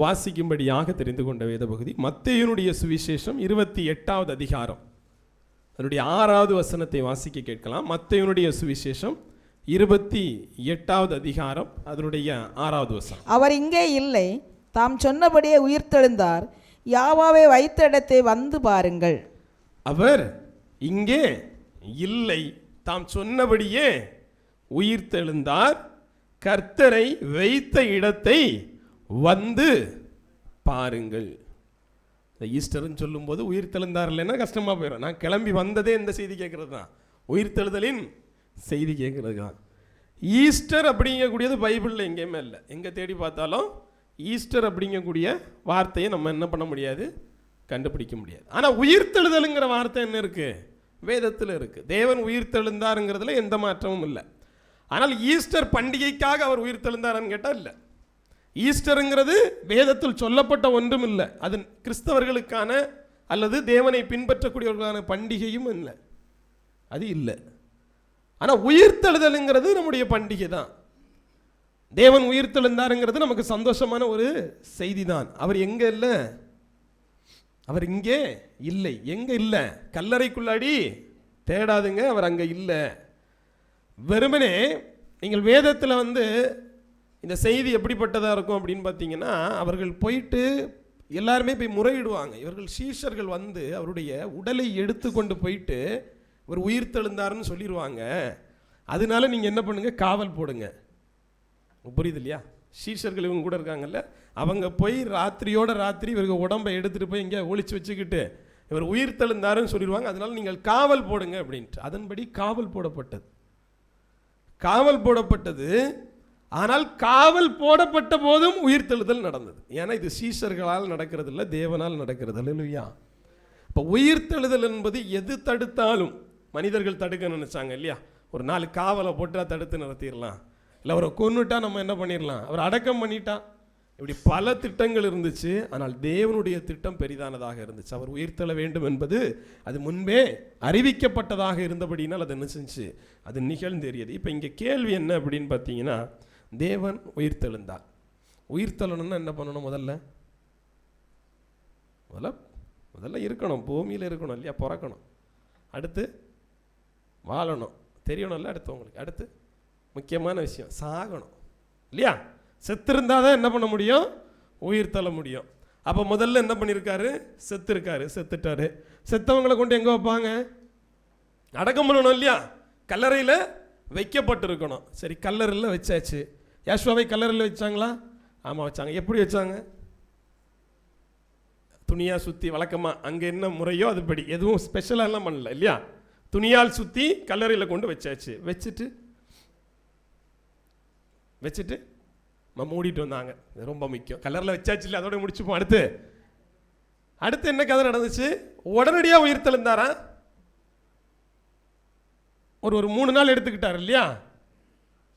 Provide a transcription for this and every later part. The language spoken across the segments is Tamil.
வாசிக்கும்படியாக தெரிந்து கொண்ட வேத பகுதி மத்தேயுனுடைய சுவிசேஷம் 28வது அதிகாரம் அதனுடைய 6வது வசனத்தை வாசிக்க கேட்கலாம். மத்தேயுனுடைய சுவிசேஷம் 28வது அதிகாரம் அதனுடைய 6வது வசனம். அவர் இங்கே இல்லை, தாம் சொன்னபடியே உயிர்த்தெழுந்தார், யாவாவை வைத்த இடத்தை வந்து பாருங்கள். அவர் இங்கே இல்லை, தாம் சொன்னபடியே உயிர்த்தெழுந்தார், கர்த்தரை வைத்த இடத்தை வந்து பாருங்கள். இந்த ஈஸ்டர்னு சொல்லும்போது உயிர்த்தெழுந்தார் இல்லைன்னா கஷ்டமாக போயிடும். நான் கிளம்பி வந்ததே இந்த செய்தி கேட்கறது தான், உயிர்த்தெழுதலின் செய்தி கேட்கறது தான். ஈஸ்டர் அப்படிங்கக்கூடியது பைபிளில் எங்கேயுமே இல்லை. எங்கே தேடி பார்த்தாலும் ஈஸ்டர் அப்படிங்கக்கூடிய வார்த்தையை நம்ம என்ன பண்ண முடியாது, கண்டுபிடிக்க முடியாது. ஆனால் உயிர்த்தெழுதலுங்கிற வார்த்தை என்ன இருக்குது, வேதத்தில் இருக்குது. தேவன் உயிர்த்தெழுந்தாருங்கிறதுல எந்த மாற்றமும் இல்லை. ஆனால் ஈஸ்டர் பண்டிகைக்காக அவர் உயிர்த்தெழுந்தாரான்னு கேட்டால் இல்லை. ஈஸ்டருங்கிறது வேதத்தில் சொல்லப்பட்ட ஒன்றும் இல்லை. அது கிறிஸ்தவர்களுக்கான அல்லது தேவனை பின்பற்றக்கூடியவர்களுக்கான பண்டிகையும் இல்லை, அது இல்லை. ஆனால் உயிர்த்தெழுதலுங்கிறது நம்முடைய பண்டிகை தான். தேவன் உயிர்த்தெழுந்தாருங்கிறது நமக்கு சந்தோஷமான ஒரு செய்தி தான். அவர் எங்கே இல்லை, அவர் இங்கே இல்லை. எங்கே இல்லை, கல்லறைக்குள்ளாடி தேடாதுங்க, அவர் அங்கே இல்லை. வெறுமனே நீங்கள் வேதத்தில் இந்த செய்தி எப்படிப்பட்டதாக இருக்கும் அப்படின்னு பார்த்தீங்கன்னா, அவர்கள் போயிட்டு எல்லாருமே போய் முறையிடுவாங்க. இவர்கள் சீஷர்கள் அவருடைய உடலை எடுத்து கொண்டு போயிட்டு இவர் உயிர்த்தெழுந்தாருன்னு சொல்லிடுவாங்க. அதனால நீங்கள் என்ன பண்ணுங்க, காவல் போடுங்க. புரியுது இல்லையா? சீஷர்கள் இவங்க கூட இருக்காங்கல்ல, அவங்க போய் ராத்திரியோட ராத்திரி இவருக்கு உடம்பை எடுத்துகிட்டு போய் இங்கே ஒழிச்சு வச்சுக்கிட்டு இவர் உயிர்த்தெழுந்தாருன்னு சொல்லிடுவாங்க. அதனால நீங்கள் காவல் போடுங்க அப்படின்ட்டு. அதன்படி காவல் போடப்பட்டது, காவல் போடப்பட்டது. ஆனால் காவல் போடப்பட்ட போதும் உயிர்த்தெழுதல் நடந்தது. ஏன்னா இது சீஷர்களால் நடக்கிறது இல்லை, தேவனால் நடக்கிறது. அல்லேலூயா. இப்போ உயிர்த்தெழுதல் என்பது எது தடுத்தாலும், மனிதர்கள் தடுக்க நினைச்சாங்க இல்லையா, ஒரு 4 காவலை போட்டா தடுத்து நிறுத்திடலாம், இல்லை அவரை கொன்னுட்டா நம்ம என்ன பண்ணிடலாம், அவர் அடக்கம் பண்ணிட்டா, இப்படி பல திட்டங்கள் இருந்துச்சு. ஆனால் தேவனுடைய திட்டம் பெரிதானதாக இருந்துச்சு. அவர் உயிர்த்தெழ வேண்டும் என்பது அது முன்பே அறிவிக்கப்பட்டதாக இருந்தபடினால் அது என்ன செஞ்சு, அது நிகழ்ந்தேறியது. இப்போ இங்கே கேள்வி என்ன அப்படின்னு பார்த்தீங்கன்னா, தேவன் உயிர்த்தெழுந்தார். உயிர்த்தெழணும்னா என்ன பண்ணணும், முதல்ல இருக்கணும், பூமியில் இருக்கணும் இல்லையா, பிறக்கணும், அடுத்து வாழணும், தெரியணும்ல அடுத்தவங்களுக்கு, அடுத்து முக்கியமான விஷயம் சாகணும் இல்லையா. செத்திருந்தால் தான் என்ன பண்ண முடியும், உயிர்த்தெழ முடியும். அப்போ முதல்ல என்ன பண்ணியிருக்காரு, செத்துட்டாரு. செத்தவங்களை கொண்டு எங்கே வைப்பாங்க, அடக்கம் பண்ணணும் இல்லையா, கல்லறையில் வைக்கப்பட்டிருக்கணும். சரி, கல்லறையில் வச்சாச்சு. யேசுவாவை கல்லறையில் வச்சாங்களா? ஆமாம் வச்சாங்க. எப்படி வச்சாங்க, துணியாக சுற்றி, வழக்கமாக அங்கே என்ன முறையோ அதுபடி, எதுவும் ஸ்பெஷலாலாம் பண்ணல இல்லையா, துணியால் சுற்றி கல்லறையில் கொண்டு வச்சாச்சு. வச்சுட்டு மூடிட்டு வந்தாங்க. ரொம்ப முக்கியம், கல்லறையில் வச்சாச்சு இல்லை, அதோட முடிச்சுப்போம். அடுத்து என்ன கதை நடந்துச்சு, உடனடியாக உயிர்த்தெழுந்தாரா? ஒரு 3 நாள் எடுத்துக்கிட்டார் இல்லையா.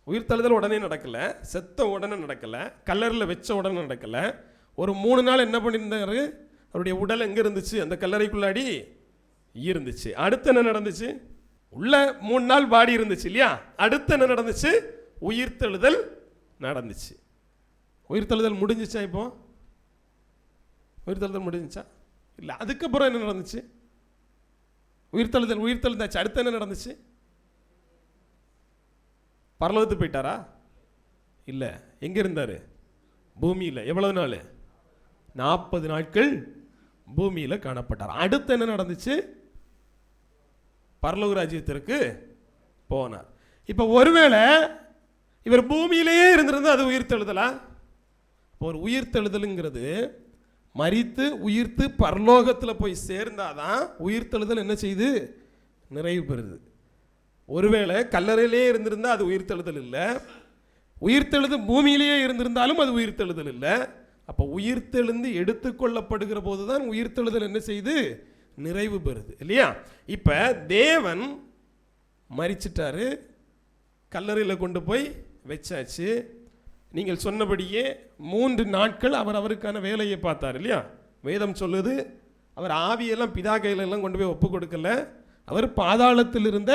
உயிர்த்தெழுதல் உடனே நடக்கலை, செத்த உடனே நடக்கலை, கல்லறையில் வச்ச உடனே நடக்கலை. ஒரு 3 நாள் என்ன பண்ணியிருந்தாரு, அவருடைய உடல் எங்கே இருந்துச்சு, அந்த கல்லறைக்குள்ளாடி இருந்துச்சு. அடுத்து என்ன நடந்துச்சு, உள்ள 3 நாள் பாடி இருந்துச்சு இல்லையா. அடுத்து என்ன நடந்துச்சு, உயிர்த்தெழுதல் நடந்துச்சு. உயிர்த்தெழுதல் முடிஞ்சிச்சா? இப்போ உயிர்த்தெழுதல் முடிஞ்சிச்சா? இல்லை. அதுக்கப்புறம் என்ன நடந்துச்சு, உயிர்த்தெழுந்தாச்சு. அடுத்து என்ன நடந்துச்சு, பரலோகத்துக்கு போயிட்டாரா? இல்லை. எங்கே இருந்தார், பூமியில். எவ்வளவு நாள், 40 நாட்கள் பூமியில் காணப்பட்டார். அடுத்து என்ன நடந்துச்சு, பரலோக ராஜ்யத்திற்கு போனார். இப்போ ஒருவேளை இவர் பூமியிலேயே இருந்திருந்தா அது உயிர்த்தெழுதலா? ஒரு உயிர்த்தெழுதலுங்கிறது மரித்து உயிர்த்து பரலோகத்தில் போய் சேர்ந்தாதான் உயிர்த்தெழுதல் என்ன செய்து, நிறைவு பெறுது. ஒருவேளை கல்லறையிலே இருந்திருந்தால் அது உயிர்த்தெழுதல் இல்லை, உயிர்த்தெழுது பூமியிலேயே இருந்திருந்தாலும் அது உயிர்த்தெழுதல் இல்லை. அப்போ உயிர்த்தெழுந்து எடுத்துக்கொள்ளப்படுகிற போது தான் உயிர்த்தெழுதல் என்ன செய்து, நிறைவு பெறுது இல்லையா. இப்போ தேவன் மரிச்சிட்டாரு, கல்லறையில் கொண்டு போய் வச்சாச்சு. நீங்கள் சொன்னபடியே 3 நாட்கள் அவருக்கான வேலையை பார்த்தார் இல்லையா. வேதம் சொல்லுது, அவர் ஆவியெல்லாம் பிதா கையிலெல்லாம் கொண்டு போய் ஒப்பு கொடுக்கல, அவர் பாதாளத்தில் இருந்த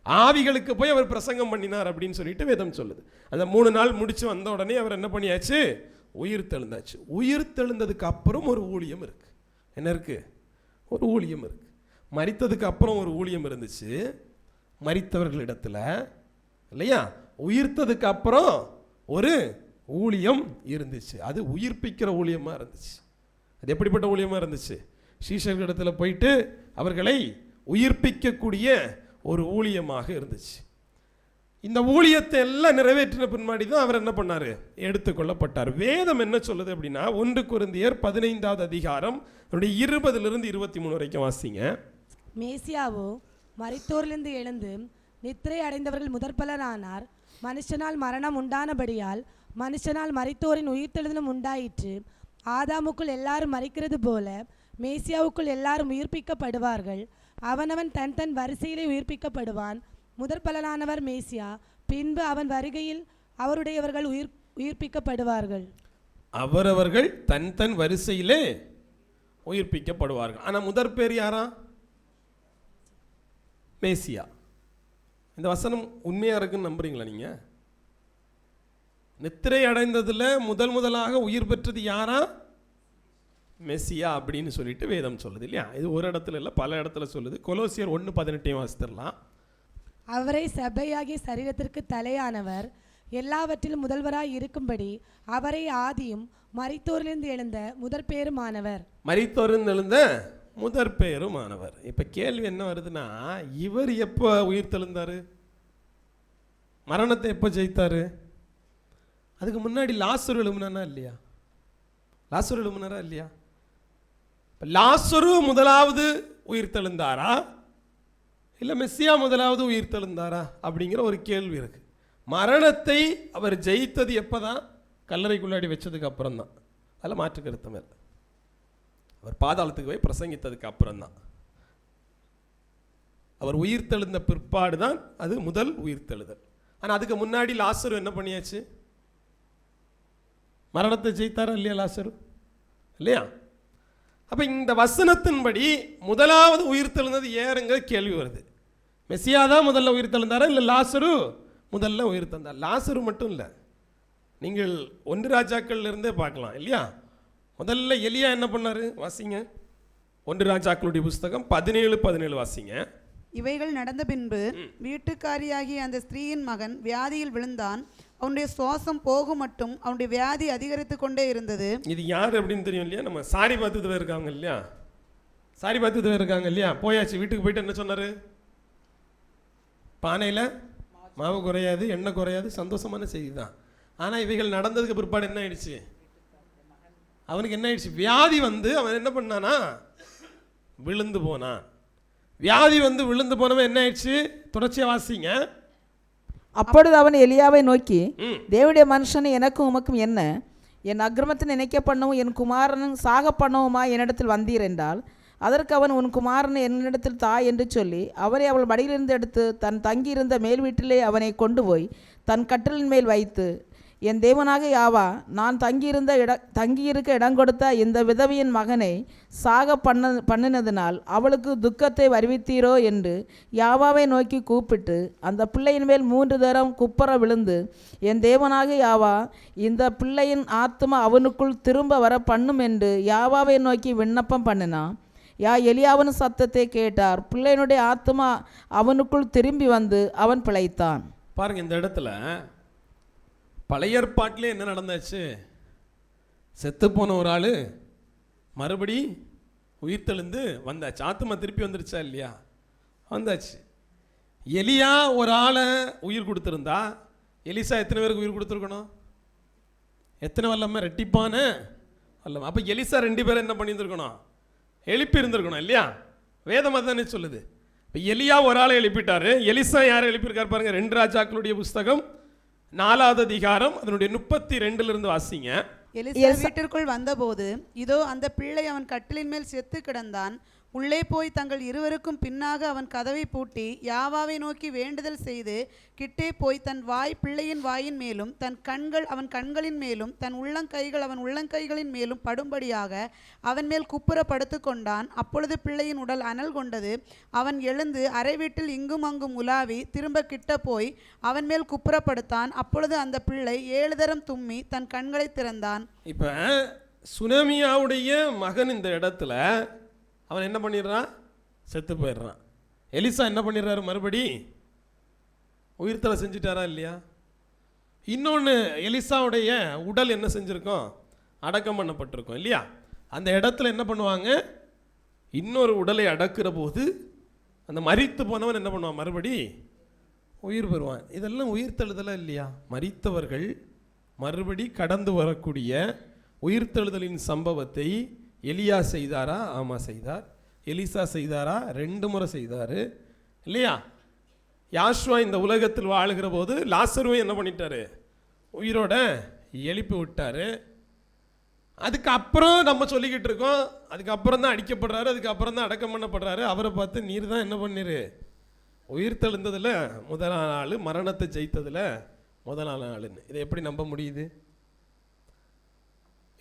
ஆவிகளுக்கு போய் அவர் பிரசங்கம் பண்ணினார் அப்படின்னு சொல்லிட்டு வேதம் சொல்லுது. அந்த 3 நாள் முடிச்சு வந்த உடனே அவர் என்ன பண்ணியாச்சு, உயிர்த்தெழுந்தாச்சு. உயிர்த்தெழுந்ததுக்கு அப்புறம் ஒரு ஊழியம் இருக்கு. என்ன இருக்கு? ஒரு ஊழியம் இருக்கு. மரித்ததுக்கு அப்புறம் ஒரு ஊழியம் இருந்துச்சு மரித்தவர்களிடத்துல, இல்லையா? உயிர்த்ததுக்கு அப்புறம் ஒரு ஊழியம் இருந்துச்சு. அது உயிர்ப்பிக்கிற ஊழியமா இருந்துச்சு. அது எப்படிப்பட்ட ஊழியமா இருந்துச்சு? சீஷர்களிடத்துல போயிட்டு அவர்களை உயிர்ப்பிக்கக்கூடிய ஒரு ஊழியமாக இருந்துச்சு. இந்த ஊழியத்தை எல்லாம் நிறைவேற்றின பின்னாடி தான் அவர் என்ன பண்ணார்? எடுத்துக்கொள்ளப்பட்டார். வேதம் என்ன சொல்லுது அப்படின்னா, 1 கொரிந்தியர் 15வது அதிகாரம் 20 to 23 வரைக்கும் வாசிங்க. மேசியாவோ மரித்தோரிலிருந்து எழுந்து நித்திரை அடைந்தவர்கள் முதற்பலனானார். மனுஷனால் மரணம் உண்டானபடியால் மனுஷனால் மரித்தோரின் உயிர்த்தெழுதலும் உண்டாயிற்று. ஆதாமுக்குள் எல்லாரும் மரிக்கிறது போல மேசியாவுக்குள் எல்லாரும் உயிர்ப்பிக்கப்படுவார்கள். அவனவன் தன் தன் வரிசையிலே உயிர்ப்பிக்கப்படுவான். முதற்பலனானவர் மேசியா, பின்பு அவன் வருகையில் அவருடையவர்கள் உயிர்ப்பிக்கப்படுவார்கள். அவரவர்கள் தன் தன் வரிசையிலே உயிர்ப்பிக்கப்படுவார்கள். ஆனால் முதற் பேர் யாரா? மேசியா. இந்த வசனம் உண்மையா இருக்குன்னு நம்புறீங்களா நீங்க? நித்திரை அடைந்ததுல முதலாக உயிர் பெற்றது யாரா? மெசியா அப்படின்னு சொல்லிட்டு வேதம் சொல்லுது, இல்லையா? இது ஒரு இடத்துல இல்லை, பல இடத்துல சொல்லுது. கொலோசியர் 1:18 வாசித்திரலாம். அவரை சபையாகிய சரீரத்திற்கு தலையானவர், எல்லாவற்றிலும் முதல்வராய் இருக்கும்படி அவரை ஆதியும் மரித்தோரிலிருந்து எழுந்த முதற் பேருமானவர். மரித்தோரிலிருந்து எழுந்த முதற் பேருமானவர். இப்ப கேள்வி என்ன வருதுன்னா, இவர் எப்போ உயிர் தெழுந்தாரு? மரணத்தை எப்போ ஜெயித்தாரு? அதுக்கு முன்னாடி லாசரு எழுமுனானா இல்லையா? லாசரு எழுமுனாரா இல்லையா? லாசரு முதலாவது உயிர் தெழுந்தாரா இல்லை மெசியா முதலாவது உயிர் தெழுந்தாரா அப்படிங்கிற ஒரு கேள்வி இருக்கு. மரணத்தை அவர் ஜெயித்தது எப்போதான்? கல்லறைக்குள்ளாடி வச்சதுக்கு அப்புறம் தான். அதில் மாற்று கருத்தமே இல்லை. அவர் பாதாளத்துக்கு போய் பிரசங்கித்ததுக்கு அப்புறம் தான். அவர் உயிர் தெழுந்த பிற்பாடு தான் அது முதல் உயிர் தெழுதல். ஆனால் அதுக்கு முன்னாடி லாசரு என்ன பண்ணியாச்சு? மரணத்தை ஜெயித்தாரா இல்லையா லாசரு? இல்லையா? அப்போ இந்த வசனத்தின்படி முதலாவது உயிர் தெழுந்தது ஏறுங்கிற கேள்வி வருது. மெசியா தான் முதல்ல உயிர் தெழுந்தாரா இல்லை லாசரு முதல்ல உயிர் தந்தார்? லாசரு மட்டும் இல்லை, நீங்கள் 1 ராஜாக்கள் இருந்தே பார்க்கலாம், இல்லையா? முதல்ல எலியா என்ன பண்ணாரு? வாசிங்க 1 ராஜாக்களுடைய புஸ்தகம் 17:17 வாசிங்க. இவைகள் நடந்த பின்பு வீட்டுக்காரியாகிய அந்த ஸ்திரீயின் மகன் வியாதியில் விழுந்தான். அவனுடைய சுவாசம் போகும் மட்டும் அவனுடைய வியாதி அதிகரித்து கொண்டே இருந்தது. இது யார் அப்படின்னு தெரியும் இல்லையா? நம்ம சாரி பார்த்துட்டு இருக்காங்க இல்லையா? சாரி பார்த்துட்டு இருக்காங்க இல்லையா? போயாச்சு, வீட்டுக்கு போயிட்டு என்ன சொன்னாரு? பானையில் மாவு குறையாது, எண்ணெய் குறையாது, சந்தோஷமான செய்தி தான். ஆனால் இவைகள் நடந்ததுக்கு பிற்பாடு என்ன ஆயிடுச்சு? அவனுக்கு என்ன ஆயிடுச்சு? வியாதி வந்து அவன் என்ன பண்ணானா? விழுந்து போனான். வியாதி வந்து விழுந்து போனவன் என்ன ஆயிடுச்சு? தொடர்ச்சியா வாசிங்க. அப்பொழுது அவன் எலியாவை நோக்கி, தேவனுடைய மனுஷன், எனக்கும் உமக்கும் என்ன? என் அக்கிரமத்தை நினைக்க பண்ணவும் என் குமாரனும் சாக பண்ணவுமா என்னிடத்தில் வந்தீர் என்றால், அதற்கு அவன், உன் குமாரனை என்னிடத்தில் தா என்று சொல்லி அவரை அவள் மடியிலிருந்து எடுத்து தன் தங்கியிருந்த மேல் வீட்டிலே அவனை கொண்டு போய் தன் கட்டிலின் மேல் வைத்து, என் தேவனாக யாவா, நான் தங்கியிருக்க இடம் கொடுத்த இந்த விதவியின் மகனை சாக பண்ணினதினால் அவளுக்கு துக்கத்தை வருவித்தீரோ என்று யாவாவை நோக்கி கூப்பிட்டு அந்த பிள்ளையின் மேல் 3 தரம் குப்புற விழுந்து, என் தேவனாக யாவா, இந்த பிள்ளையின் ஆத்மா அவனுக்குள் திரும்ப வர பண்ணும் என்று யாவாவை நோக்கி விண்ணப்பம் பண்ணினான். எலியாவின் சத்தத்தை கேட்டார். பிள்ளையினுடைய ஆத்மா அவனுக்குள் திரும்பி வந்து அவன் பிழைத்தான். பாருங்க, இந்த இடத்துல பழைய ஏற்பாட்டிலே என்ன நடந்தாச்சு? செத்து போன ஒரு ஆள் மறுபடி உயிர்த்தெழுந்து வந்தாச்சு. ஆத்மா திருப்பி வந்துருச்சா இல்லையா? வந்தாச்சு. எலியா ஒரு ஆளை உயிர் கொடுத்துருந்தா எலிசா எத்தனை பேருக்கு உயிர் கொடுத்துருக்கணும்? எத்தனை வல்லமை? ரெட்டிப்பான வல்லமை. அப்போ எலிசா 2 பேரும் என்ன பண்ணியிருந்துருக்கணும்? எழுப்பி இருந்திருக்கணும், இல்லையா? வேதம் தானே சொல்லுது. இப்போ எலியா ஒரு ஆளை எழுப்பிட்டாரு. எலிசா யாரை எழுப்பியிருக்காரு பாருங்க. 2 ராஜாக்களுடைய புஸ்தகம் 4வது அதிகாரம் அதனுடைய 32 வாசிங்க. எலிசா வீட்டிற்குள் வந்தபோது, இதோ அந்த பிள்ளை அவன் கட்டிலின் மேல் செத்து கிடந்தான். உள்ளே போய் தங்கள் இருவருக்கும் பின்னாக அவன் கதவை பூட்டி யாவாவை நோக்கி வேண்டுதல் செய்து கிட்டே போய் தன் வாய் பிள்ளையின் வாயின் மேலும் தன் கண்கள் அவன் கண்களின் மேலும் தன் உள்ளங்கைகள் அவன் உள்ளங்கைகளின் மேலும் படும்படியாக அவன் மேல் குப்புற படுத்து கொண்டான். அப்பொழுது பிள்ளையின் உடல் அனல் கொண்டது. அவன் எழுந்து அறை வீட்டில் இங்கும் அங்கும் உலாவி திரும்ப கிட்ட போய் அவன் மேல் குப்புற படுத்தான். அப்பொழுது அந்த பிள்ளை 7 தரம் தும்மி தன் கண்களை திறந்தான். இப்போ சுனமியாவுடைய மகன் இந்த இடத்துல அவன் என்ன பண்ணிடுறான்? செத்து போயிடுறான். எலிசா என்ன பண்ணிடுறாரு? மறுபடி உயிர்த்தலை செஞ்சுட்டாரா இல்லையா? இன்னொன்று, எலிசாவுடைய உடல் என்ன செஞ்சுருக்கோம்? அடக்கம் பண்ணப்பட்டிருக்கோம் இல்லையா? அந்த இடத்துல என்ன பண்ணுவாங்க? இன்னொரு உடலை அடக்கிற போது அந்த மரித்து போனவன் என்ன பண்ணுவான்? மறுபடி உயிர் பெறுவான். இதெல்லாம் உயிர்த்தெழுதலா இல்லையா? மரித்தவர்கள் மறுபடி கடந்து வரக்கூடிய உயிர்த்தெழுதலின் சம்பவத்தை எலியா செய்தாரா? ஆமாம் செய்தார். எலிசா செய்தாரா? 2 முறை செய்தார் இல்லையா? யாஷ்வா இந்த உலகத்தில் வாழுகிற போது லாசருவை என்ன பண்ணிட்டாரு? உயிரோட எழுப்பி விட்டார். அதுக்கப்புறம் நம்ம சொல்லிக்கிட்டு இருக்கோம், அதுக்கப்புறம் தான் அடிக்கப்படுறாரு, அதுக்கப்புறம் தான் அடக்கம் பண்ணப்படுறாரு. அவரை பார்த்து நீர் தான் என்ன பண்ணிரு? உயிர்த்தெழுந்ததில் முதல் நாள், மரணத்தை ஜெயித்ததில் முதல் நாள்னு. இதை எப்படி நம்ப முடியுது?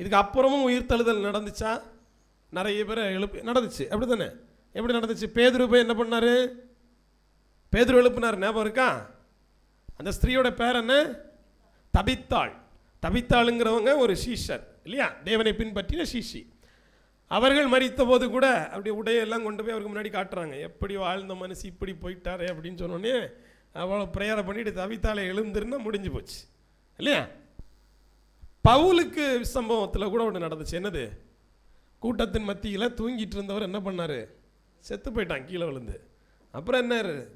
இதுக்கு அப்புறமும் உயிர்த்தெழுதல் நடந்துச்சா? நிறைய பேர் நடந்துச்சு. அப்படி தானே? எப்படி நடந்துச்சு? பேதுரு போய் என்ன பண்ணார்? பேதுரு எழுப்பினார், ஞாபகம் இருக்கா? அந்த ஸ்திரீயோட பேர் என்ன? தபித்தாள். தபித்தாளுங்கிறவங்க ஒரு சீஷர் இல்லையா? தேவனை பின்பற்றின சீஷி. அவர்கள் மரித்த போது கூட அப்படி உடையெல்லாம் கொண்டு போய் அவருக்கு முன்னாடி காட்டுறாங்க. எப்படி வாழ்ந்த மனுஷி இப்படி போயிட்டாரே அப்படின்னு சொன்னோடனே அவ்வளோ ப்ரேயரை பண்ணிட்டு தவித்தாலே எழுந்திருந்தா முடிஞ்சு போச்சு இல்லையா? பவுலுக்கு சம்பவத்தில் கூட ஒன்று நடந்துச்சு. என்னது? கூட்டத்தின் மத்தியில் தூங்கிட்டு இருந்தவர் என்ன பண்ணார்? செத்து போயிட்டான் கீழே விழுந்து. அப்புறம் என்ன,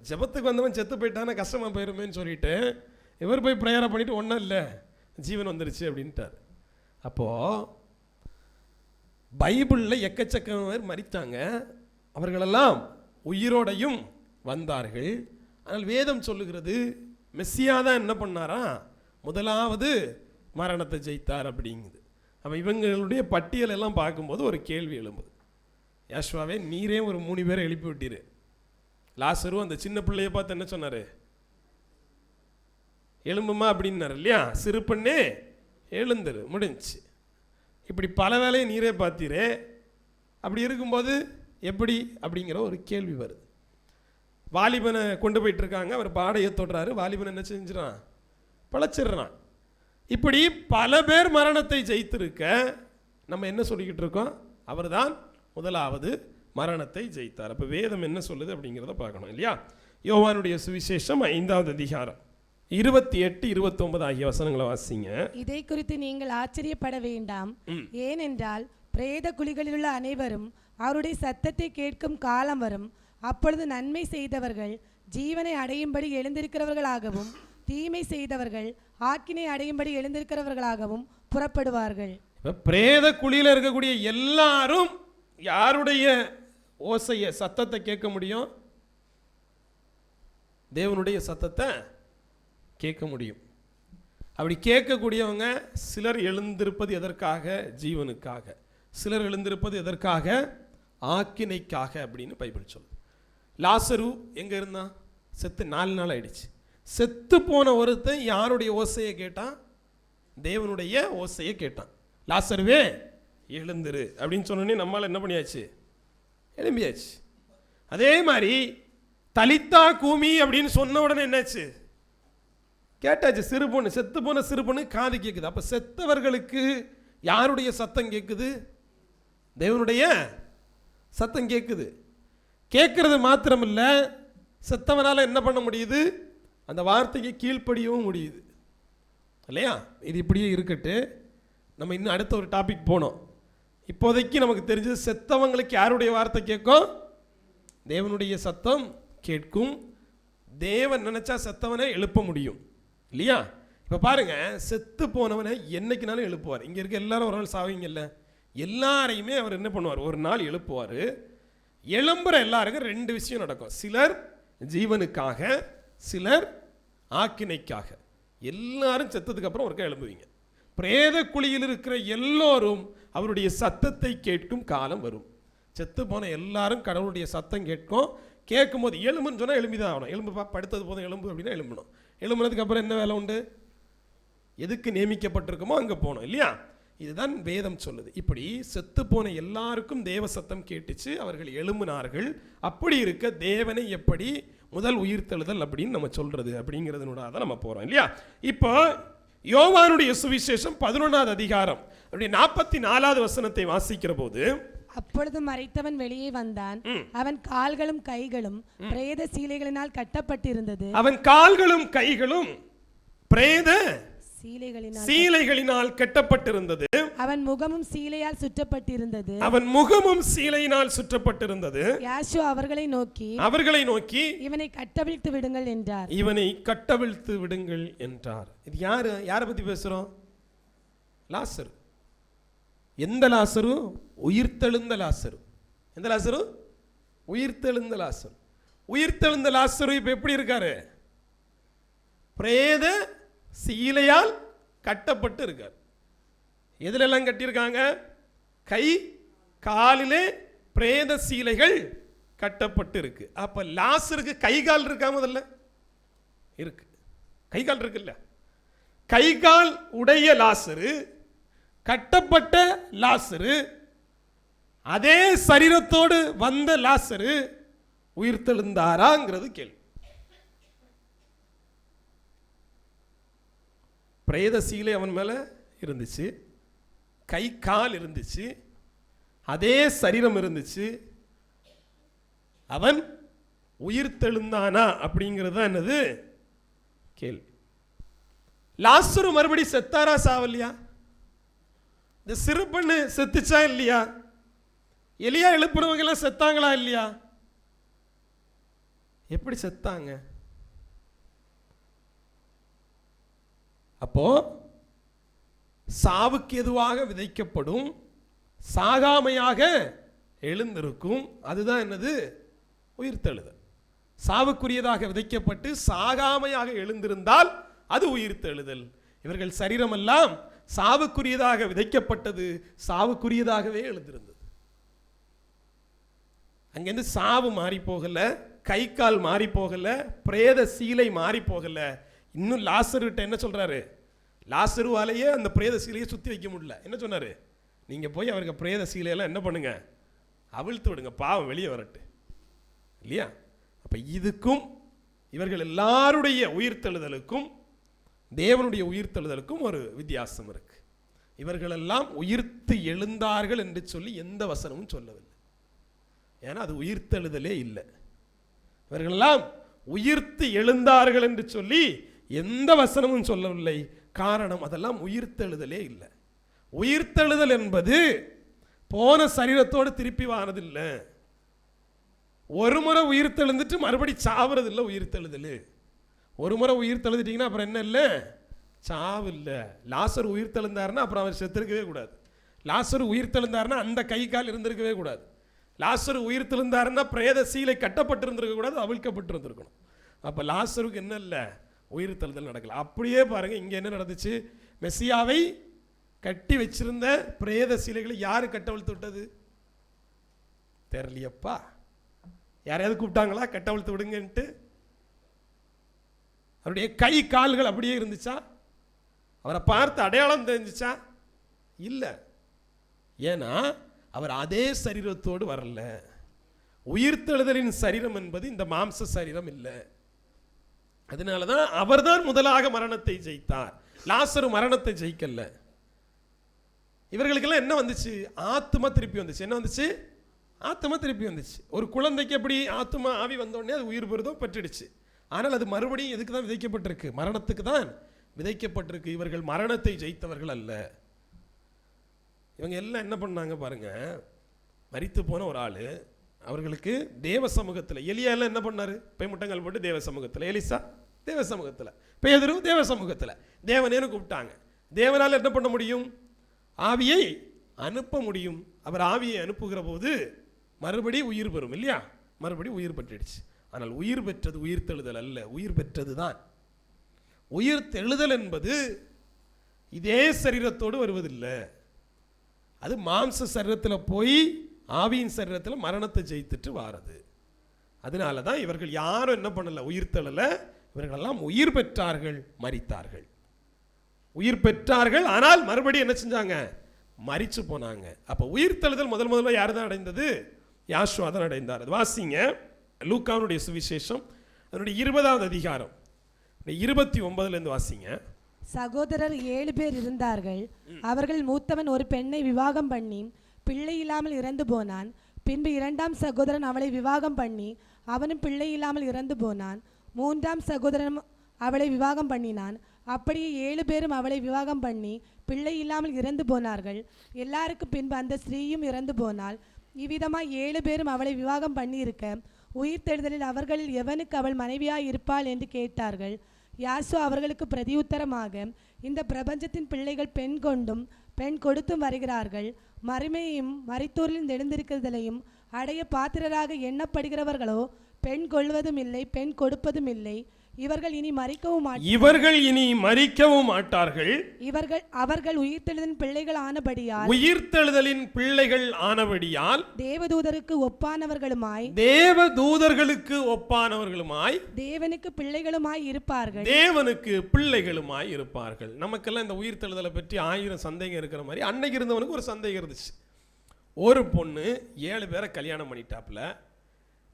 ஜெபத்துக்கு வந்தவன் செத்து போயிட்டான்னா கஷ்டமாக போயிருமேன்னு சொல்லிட்டு இவர் போய் ப்ரேயரை பண்ணிவிட்டு ஒன்றும் இல்லை, ஜீவன் வந்துருச்சு அப்படின்ட்டார். அப்போது பைபிளில் எக்கச்சக்கவர் மரித்தாங்க, அவர்களெல்லாம் உயிரோடையும் வந்தார்கள். ஆனால் வேதம் சொல்லுகிறது மெஸ்ஸியா தான் என்ன பண்ணாரா? முதலாவது மரணத்தை ஜெயித்தார் அப்படிங்குது. அப்போ இவங்களுடைய பட்டியல் எல்லாம் பார்க்கும்போது ஒரு கேள்வி எழும்புது. யாஷ்வாவே, நீரே ஒரு 3 பேரை எழுப்பி விட்டீரு. லாசரு அந்த சின்ன பிள்ளையை பார்த்து என்ன சொன்னார்? எழும்புமா அப்படின்னாரு இல்லையா? சிறு பெண்ணே எழுந்துரு, முடிஞ்சு. இப்படி பல வேலையை நீரே பார்த்தீரே. அப்படி இருக்கும்போது எப்படி அப்படிங்கிற ஒரு கேள்வி வருது. வாலிபனை கொண்டு போயிட்டு இருக்காங்க, அவர் பாடையை தொடுறாரு, வாலிபன் என்ன செஞ்சிடறான்? பிழைச்சிடுறான். இப்படி பல பேர் மரணத்தை ஜெயித்திருக்க நம்ம என்ன சொல்லிக்கிட்டு இருக்கோம்? அவர் தான் முதலாவது மரணத்தை ஜெயித்தார். அப்போ வேதம் என்ன சொல்லுது அப்படிங்கிறத பார்க்கணும் இல்லையா? யோவானுடைய சுவிசேஷம் 5வது அதிகாரம் 28, 29 ஆகிய வசனங்களை வாசிங்க. இதை குறித்து நீங்கள் ஆச்சரியப்பட வேண்டாம். ஏனென்றால் பிரேத குழிகளில் உள்ள அனைவரும் அவருடைய சத்தத்தை கேட்கும் காலம் வரும். அப்பொழுது நன்மை செய்தவர்கள் ஜீவனை அடையும்படி எழுந்திருக்கிறவர்களாகவும் தீமை செய்தவர்கள் ஆக்கினை அடையும்படி எழுந்திருக்கிறவர்களாகவும் புறப்படுவார்கள். பிரேத குழியில் இருக்கக்கூடிய எல்லாரும் யாருடைய ஓசைய சத்தத்தை கேட்க முடியும்? தேவனுடைய சத்தத்தை கேட்க முடியும். அப்படி கேட்கக்கூடியவங்க சிலர் எழுந்திருப்பது எதற்காக? ஜீவனுக்காக. சிலர் எழுந்திருப்பது எதற்காக? ஆக்கினைக்காக அப்படின்னு பைபிள் சொல்லுது. லாசரு எங்கே இருந்தான்? செத்து 4 நாள் ஆயிடுச்சு. செத்து போன ஒருத்தன் யாருடைய ஓசையை கேட்டான்? தேவனுடைய ஓசையை கேட்டான். லாசருவே எழுந்திரு அப்படின்னு சொன்னோன்னே நம்மளால் என்ன பண்ணியாச்சு? எழும்பியாச்சு. அதே மாதிரி தலித்தா கூமி அப்படின்னு சொன்ன உடனே என்னாச்சு? கேட்டாச்சு. சிறு பொண்ணு, செத்து போன சிறு பொண்ணு காது கேட்குது. அப்போ செத்தவர்களுக்கு யாருடைய சத்தம் கேட்குது? தேவனுடைய சத்தம் கேட்குது. கேட்கறது மாத்திரமில்ல, செத்தவனால் என்ன பண்ண முடியுது? அந்த வார்த்தைக்கு கீழ்ப்படியவும் முடியுது இல்லையா? இது இப்படியே இருக்கட்டு, நம்ம இன்னும் அடுத்த ஒரு டாபிக் போனோம். இப்போதைக்கு நமக்கு தெரிஞ்சது செத்தவங்களுக்கு யாருடைய வார்த்தை கேட்கும்? தேவனுடைய சத்தம் கேட்கும். தேவன் நினைச்சா செத்தவனை எழுப்ப முடியும் இல்லையா? இப்போ பாருங்க, செத்து போனவனை என்னைக்குனாலும் எழுப்புவார். இங்கே இருக்க எல்லாரும் ஒரு நாள் சாவீங்கல்ல, எல்லாரையுமே அவர் என்ன பண்ணுவார்? ஒரு நாள் எழுப்புவார். எழும்புற எல்லாருக்கும் 2 விஷயம் நடக்கும். சிலர் ஜீவனுக்காக, சிலர் ஆக்கினைக்காக. எல்லாரும் செத்ததுக்கு அப்புறம் ஒருக்கா எழும்புவீங்க. பிரேத குழியில் இருக்கிற எல்லோரும் அவருடைய சத்தத்தை கேட்கும் காலம் வரும். செத்து போன எல்லாரும் கடவுளுடைய சத்தம் கேட்கும்போது எலும்புன்னு சொன்னால் எலும்பிதான் ஆகணும். எலும்பு படுத்தது போதும் எலும்பு அப்படின்னா எலும்பணும். எலும்புனதுக்கு அப்புறம் என்ன வேலை உண்டு? எதுக்கு நியமிக்கப்பட்டிருக்குமோ அங்கே போகணும் இல்லையா? இதுதான் வேதம் சொல்லுது. இப்படி செத்து போன எல்லாருக்கும் தேவ சத்தம் கேட்டுச்சு, அவர்கள் எழும்பினார்கள். அப்படி இருக்க தேவனை எப்படி முதல் உயிர்த்தெழுதல் அப்படின்னு நம்ம சொல்றது அப்படிங்கிறதுனோட தான் நம்ம போறோம் இல்லையா? இப்போ யோவானுடைய சுவிசேஷம் 11வது அதிகாரம் அப்படி 44வது வசனத்தை வாசிக்கிற போது, அப்பொழுது மரித்தவன் வெளியே வந்தான். அவன் கால்களும் கைகளும் பிரேத சீலைகளினால் கட்டப்பட்டிருந்தது. அவன் கால்களும் கைகளும் பிரேத சீலைகளினால் கட்டப்பட்டிருந்தது. அவன் முகமும் சீலையால் சுற்றப்பட்டிருந்தது. யாஷுவா அவர்களை நோக்கி இவனை கட்டவிழ்த்து விடுங்கள் என்றார். இது யாரை பத்தி பேசுறோம்? லாசரு. எந்த லாசரு? உயிர்த்தெழுந்த லாசரு. எந்த லாசரு? உயிர்த்தெழுந்த லாசரு. உயிர்த்தெழுந்த லாசரு இப்ப எப்படி இருக்காரு? பிரேத சீலையால் கட்டப்பட்டு இருக்கார். எதுல எல்லாம் கட்டியிருக்காங்க? கை காலிலே பிரேத சீலைகள் கட்டப்பட்டு இருக்கு. அப்ப லாசருக்கு கை கால் இருக்கா? முதல்ல இருக்கு. கை கால் இருக்குல்ல? கை கால் உடைய லாசரு, கட்டப்பட்ட லாசரு, அதே சரீரத்தோடு வந்த லாசரு உயிர்த்தெழுந்தாராங்கிறது கேள்வி. பிரேத சீலை அவன் மேல இருந்துச்சு, கை கால் இருந்துச்சு, அதே சரீரம் இருந்துச்சு. அவன் உயிர்த்தெழுந்தானா அப்படிங்கிறது தான் என்னது கேள்வி. லாசரு மறுபடி செத்தாரா சாவல்லையா? இந்த சிறு பெண்ணு செத்துச்சா இல்லையா? எலியா எழுப்புறவங்க எல்லாம் செத்தாங்களா இல்லையா? எப்படி செத்தாங்க? அப்போ சாவுக்கு எதுவாக விதைக்கப்படும், சாகாமையாக எழுந்திருக்கும். அதுதான் என்னது? உயிர்த்தெழுதல். சாவுக்குரியதாக விதைக்கப்பட்டு சாகாமையாக எழுந்திருந்தால் அது உயிர்த்தெழுதல். இவர்கள் சரீரம் எல்லாம் சாவுக்குரியதாக விதைக்கப்பட்டது, சாவுக்குரியதாகவே எழுந்திருந்தது. அங்கிருந்து சாவு மாறி போகல, கை கால் மாறி போகல, பிரேத சீலை மாறி போகல. இன்னும் லாசருட்ட என்ன சொல்றாரு? லாசருவாலேயே அந்த பிரேத சீலையை சுத்தி வைக்க முடியல. என்ன சொன்னாரு? நீங்க போய் அவருக்கு பிரேத சீலையெல்லாம் என்ன பண்ணுங்க? அவிழ்த்து விடுங்க, பாவம் வெளியே வரட்டு இல்லையா? அப்ப இதுக்கும் இவர்கள் எல்லாருடைய உயிர்த்தெழுதலுக்கும் தேவனுடைய உயிர்த்தெழுதலுக்கும் ஒரு வித்தியாசம் இருக்கு. இவர்களெல்லாம் உயிர்த்து எழுந்தார்கள் என்று சொல்லி எந்த வசனமும் சொல்லவில்லை. ஏன்னா அது உயிர்த்தெழுதலே இல்லை. இவர்களெல்லாம் உயிர்த்து எழுந்தார்கள் என்று சொல்லி எந்த வசனமும் சொல்லவில்லை. காரணம், அதெல்லாம் உயிர்த்தெழுதலே இல்லை. உயிர்த்தெழுதல் என்பது போன சரீரத்தோடு திருப்பி வாரதில்லை. ஒரு முறை உயிர்த்தெழுந்துட்டு மறுபடி சாவுறது இல்லை உயிர்த்தெழுதல். ஒரு முறை உயிர்த்தெழுந்துட்டீங்கன்னா அப்புறம் என்ன இல்லை? சாவு இல்லை. லாசர் உயிர்த்தெழுந்தாருன்னா அப்புறம் அவர் செத்துருக்கவே கூடாது. லாசர் உயிர்த்தெழுந்தாருன்னா அந்த கை கால் இருந்திருக்கவே கூடாது. லாசர் உயிர்த்தெழுந்தாருன்னா பிரேத சீலை கட்டப்பட்டு இருந்திருக்க கூடாது, அவிழ்க்கப்பட்டு இருந்திருக்கணும். அப்போ லாசருக்கு என்ன இல்லை? உயிர்த்தெழுதல் நடக்கல. அப்படியே பாருங்க, இங்கே என்ன நடந்துச்சு? மெசியாவை கட்டி வச்சிருந்த பிரேத சீலைகளை யாரு கட்டவிழ்த்து விட்டது? தெரியலையப்பா. யாரையாவது கூப்பிட்டாங்களா கட்டவிழ்த்து விடுங்கன்ட்டு? அவருடைய கை கால்கள் அப்படியே இருந்துச்சா? அவரை பார்த்து அடையாளம் தெரிஞ்சிச்சா? இல்லை. ஏன்னா அவர் அதே சரீரத்தோடு வரல. உயிர்த்தெழுதலின் சரீரம் என்பது இந்த மாம்ச சரீரம் இல்லை. அதனாலதான் அவர்தான் முதலாக மரணத்தை ஜெயித்தார். லாசரு மரணத்தை ஜெயிக்கல. இவர்களுக்கெல்லாம் என்ன வந்துச்சு? ஆத்மா திருப்பி வந்துச்சு. என்ன வந்துச்சு? ஆத்மா திருப்பி வந்துச்சு. ஒரு குழந்தைக்கு எப்படி ஆத்மா ஆவி வந்தோடனே அது உயிர் பெறுதோ பெற்றுடுச்சு. ஆனால் அது மறுபடியும் எதுக்கு தான் விதைக்கப்பட்டிருக்கு? மரணத்துக்கு தான் விதைக்கப்பட்டிருக்கு. இவர்கள் மரணத்தை ஜெயித்தவர்கள் அல்ல. இவங்க எல்லாம் என்ன பண்ணாங்க பாருங்க. மரித்து போன ஒரு ஆளு, அவர்களுக்கு தேவ சமூகத்தில், எலியா எல்லாம் என்ன பண்ணாரு? முட்டங்கள் போட்டு தேவ சமூகத்தில், எலிசா தேவ சமூகத்தில், பேதுரு தேவ சமூகத்தில் தேவனேன்னு கூப்பிட்டாங்க. தேவனால் என்ன பண்ண முடியும்? ஆவியை அனுப்ப முடியும். அவர் ஆவியை அனுப்புகிற போது மறுபடி உயிர் பெறும் இல்லையா? மறுபடி உயிர் பெற்றுடுச்சு. ஆனால் உயிர் பெற்றது உயிர்த்தெழுதல் அல்ல, உயிர் பெற்றது தான். உயிர்த்தெழுதல் என்பது இதே சரீரத்தோடு வருவதில்லை. அது மாம்ச சரீரத்தில் போய் ஆவியின் சரீரத்தில் மரணத்தை ஜெயித்துட்டு வாரது. அதனால தான் இவர்கள் யாரும் என்ன பண்ணல, உயிர்த்தெழல. இவர்களெல்லாம் உயிர் பெற்றார்கள், மரித்தார்கள். உயிர் பெற்றார்கள், ஆனால் மறுபடியும் என்ன செஞ்சாங்க, மரிச்சு போனாங்க. அப்போ உயிர்த்தெழுதல் முதல்ல யார் தான் அடைந்தது? யாசுவா தான் அடைந்தார். அது வாசிங்க, லூக்காவுடைய சுவிசேஷம் அதனுடைய 20வது அதிகாரம் 29 வாசிங்க. சகோதரர் 7 பேர் இருந்தார்கள். அவர்கள் மூத்தவன் ஒரு பெண்ணை விவாகம் பண்ணி பிள்ளை இல்லாமல் இறந்து போனான். பின்பு 2ஆம் சகோதரன் அவளை விவாகம் பண்ணி அவனும் பிள்ளை இல்லாமல் இறந்து போனான். 3ஆம் சகோதரன் அவளை விவாகம் பண்ணினான். அப்படியே 7 பேரும் அவளை விவாகம் பண்ணி பிள்ளை இல்லாமல் இறந்து போனார்கள். எல்லாருக்கும் பின்பு அந்த ஸ்திரீயும் இறந்து போனாள். இவ்விதமாய் 7 பேரும் அவளை விவாகம் பண்ணியிருக்க உயிர்த்தெழுதலில் அவர்களில் எவனுக்கு அவள் மனைவியாய் இருப்பாள் என்று கேட்டார்கள். யாசு அவர்களுக்கு பிரதியுத்தரமாக, இந்த பிரபஞ்சத்தின் பிள்ளைகள் பெண் கொண்டும் பெண் கொடுத்தும் வருகிறார்கள். மறுமையும் மரித்தோரில் எழுந்திருக்கிறதையும் அடைய பாத்திரராக எண்ணப்படுகிறவர்களோ பெண் கொள்வதும் இல்லை, பெண் கொடுப்பதும் இல்லை. இவர்கள் இனி மரிக்கவும் மாட்டார்கள். அவர்கள் உயிர்த்தெழுதலின் பிள்ளைகள் ஆனபடியால் தேவதூதருக்கு ஒப்பானவர்களுமாய் தேவனுக்கு பிள்ளைகளுமாய் இருப்பார்கள். நமக்கெல்லாம் இந்த உயிர்த்தெழுதலை பற்றி 1000 சந்தேகம் இருக்கிற மாதிரி அன்னைக்கு இருந்தவனுக்கு ஒரு சந்தேகம் இருந்துச்சு. ஒரு பொண்ணு 7 பேரை கல்யாணம் பண்ணிட்டாப்புல.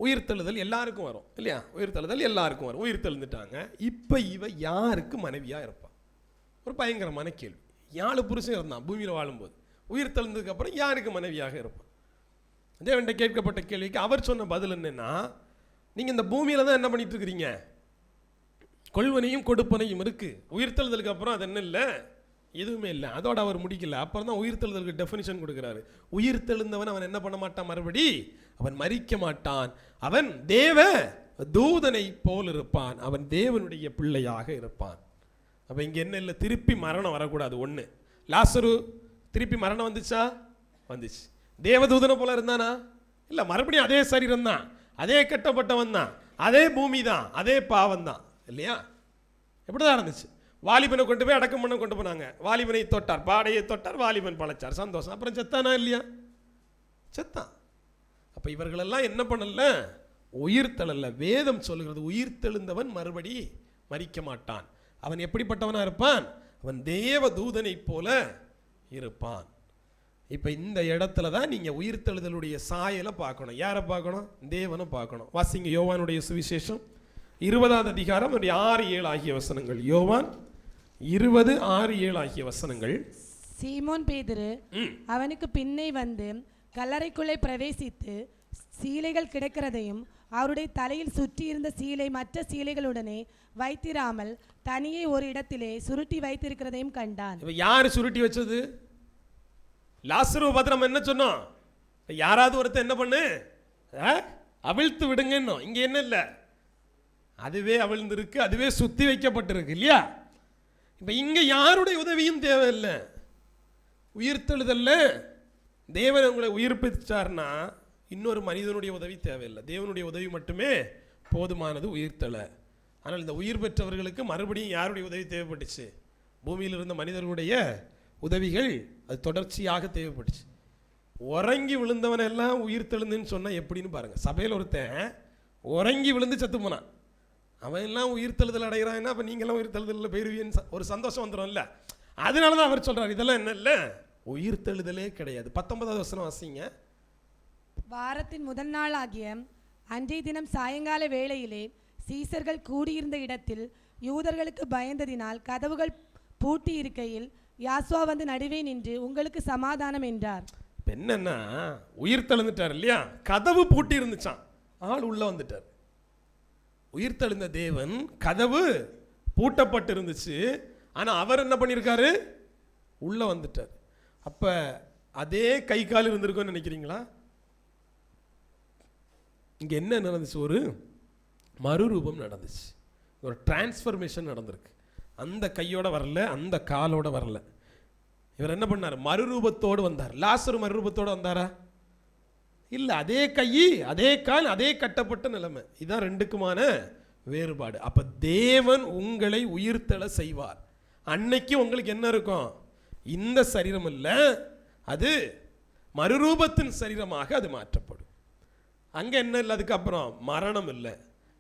உயிர்த்தெழுதல் எல்லாருக்கும் வரும் இல்லையா? உயிர்த்தெழுதல் எல்லாருக்கும் வரும். உயிர்த்தெழுந்துட்டாங்க. இப்போ இவ யாருக்கு மனைவியாக இருப்பான்? ஒரு பயங்கரமான கேள்வி. 4 புருஷன் இருந்தான் பூமியில் வாழும்போது. உயிர்த்தெழுந்ததுக்கு அப்புறம் யாருக்கு மனைவியாக இருப்பான்? தேவன்கிட்ட கேட்கப்பட்ட கேள்விக்கு அவர் சொன்ன பதில் என்னன்னா, நீங்கள் இந்த பூமியில் தான் என்ன பண்ணிட்டு இருக்கிறீங்க? கொள்வனையும் கொடுப்பனையும் இருக்கு. உயிர்த்தெழுதலுக்கு அப்புறம் அது என்ன இல்லை, எதுவுமே இல்லை. அதோட அவர் முடிக்கல. அப்புறம் தான் உயிர்த்தெழுதலுக்கு டெஃபினிஷன் கொடுக்குறாரு. உயிர்த்தெழுந்தவன் அவன் என்ன பண்ண மாட்டான், மறுபடி அவன் மரிக்க மாட்டான். அவன் தேவ தூதனை போல் இருப்பான். அவன் தேவனுடைய பிள்ளையாக இருப்பான். அப்போ இங்கே என்ன இல்லை, திருப்பி மரணம் வரக்கூடாது. ஒன்று, லாசரு திருப்பி மரணம் வந்துச்சா? வந்துச்சு. தேவதூதனை போல இருந்தானா? இல்லை, மறுபடியும் அதே சரீரம் தான், அதே கட்டப்பட்டவன் தான், அதே பூமி தான், அதே பாவம் தான் இல்லையா? எப்படி தான் இருந்துச்சு? வாலிபனை கொண்டு போய் அடக்கம் பண்ண கொண்டு போனாங்க. வாலிபனை தொட்டார், பாடையை தொட்டார், வாலிபன் பழச்சார், சந்தோஷம். அப்புறம் செத்தானா இல்லையா? செத்தான். அப்போ இவர்களெல்லாம் என்ன பண்ணல, உயிர்த்தெழல. வேதம் சொல்லுகிறது உயிர்த்தெழுந்தவன் மறுபடி மரிக்க மாட்டான். அவன் எப்படிப்பட்டவனா இருப்பான்? அவன் தேவ தூதனை போல இருப்பான். இப்போ இந்த இடத்துல தான் நீங்கள் உயிர்த்தெழுதலுடைய சாயலை பார்க்கணும். யாரை பார்க்கணும்? தேவனை பார்க்கணும். வாசிங்க யோவானுடைய சுவிசேஷம் 20வது அதிகாரம் 6-7 ஆகிய வசனங்கள். யோவான் 20:6-7 ஆகிய வசனங்கள். சீமோன் பேதுரு அவனுக்கு பின்னே வந்து கல்லறைக்குள்ளே பிரவேசித்து சீலைகள் கிடக்கிறதையும் அவருடைய தலையில் சுற்றி இருந்த சீலை மற்ற சீலைகளுடனே வைத்திராமல் தனியே ஒரு இடத்திலே சுருட்டி வைத்திருக்கிறதையும் கண்டான். யாரு சுருட்டி வச்சது? லாசரு பத்திரம் என்ன சொன்னோம்? யாராவது ஒருத்தர் என்ன பண்ணு, அவிழ்த்து விடுங்க. இங்க என்ன இல்லை, அதுவே அவிழ்ந்திருக்கு, அதுவே சுத்தி வைக்கப்பட்டிருக்கு இல்லையா? இப்போ இங்கே யாருடைய உதவியும் தேவையில்லை. உயிர்த்தெழுதல்ல தேவன் உங்களை உயிர்ப்பிச்சார்னா இன்னொரு மனிதனுடைய உதவி தேவையில்லை. தேவனுடைய உதவி மட்டுமே போதுமானது உயிர்த்தெழ. ஆனால் இந்த உயிர் பெற்றவர்களுக்கு மறுபடியும் யாருடைய உதவி தேவைப்பட்டுச்சு? பூமியில் இருந்த மனிதர்களுடைய உதவிகள் அது தொடர்ச்சியாக தேவைப்பட்டுச்சு. உறங்கி விழுந்தவனெல்லாம் உயிர்த்தெழுந்துன்னு சொன்னால் எப்படின்னு பாருங்கள். சபையில் ஒருத்தன் உறங்கி விழுந்து செத்து போனான். அவன் எல்லாம் உயிர்த்தெழுதல் அடைகிறான்னா அப்போ நீங்களாம் உயிர்த்தெழுதலில் போயிருவீன்னு ஒரு சந்தோஷம் வந்துடும்ல. அதனால தான் அவர் சொல்கிறார் இதெல்லாம் என்ன இல்லை, உயிர்த்தெழுதலே கிடையாது. 19வது வசனம் வாசிங்க. வாரத்தின் முதல் நாள் ஆகிய அன்றைய தினம் சாயங்கால வேளையிலே சீசர்கள் கூடியிருந்த இடத்தில் யூதர்களுக்கு பயந்ததினால் கதவுகள் பூட்டி இருக்கையில் யாசுவா வந்து நடுவே நின்று உங்களுக்கு சமாதானம் என்றார். என்னன்னா உயிர்த்தெழுந்துட்டார் இல்லையா? கதவு பூட்டி இருந்துச்சான், ஆள் உள்ள வந்துட்டார். உயிர்த்தெழுந்த தேவன் கதவு பூட்டப்பட்டு இருந்துச்சு, ஆனா அவர் என்ன பண்ணியிருக்காரு? உள்ள வந்துட்டார். அப்ப அதே கை கால் இருந்திருக்கும்னு நினைக்கிறீங்களா? இங்க என்ன நடந்துச்சு? ஒரு மறுரூபம் நடந்துச்சு, ஒரு டிரான்ஸ்ஃபர்மேஷன் நடந்திருக்கு. அந்த கையோட வரல, அந்த காலோட வரல. இவர் என்ன பண்ணார்? மறுரூபத்தோடு வந்தார். லாசரு மறுரூபத்தோடு வந்தாரா? இல்லை, அதே கை, அதே கால், அதே கட்டப்பட்ட நிலைமை. இதுதான் ரெண்டுக்குமான வேறுபாடு. அப்போ தேவன் உங்களை உயிர்த்தெழ செய்வார். அன்னைக்கு உங்களுக்கு என்ன இருக்கும்? இந்த சரீரம் இல்லை, அது மறுரூபத்தின் சரீரமாக அது மாற்றப்படும். அங்கே என்ன இல்லை, அதுக்கப்புறம் மரணம் இல்லை.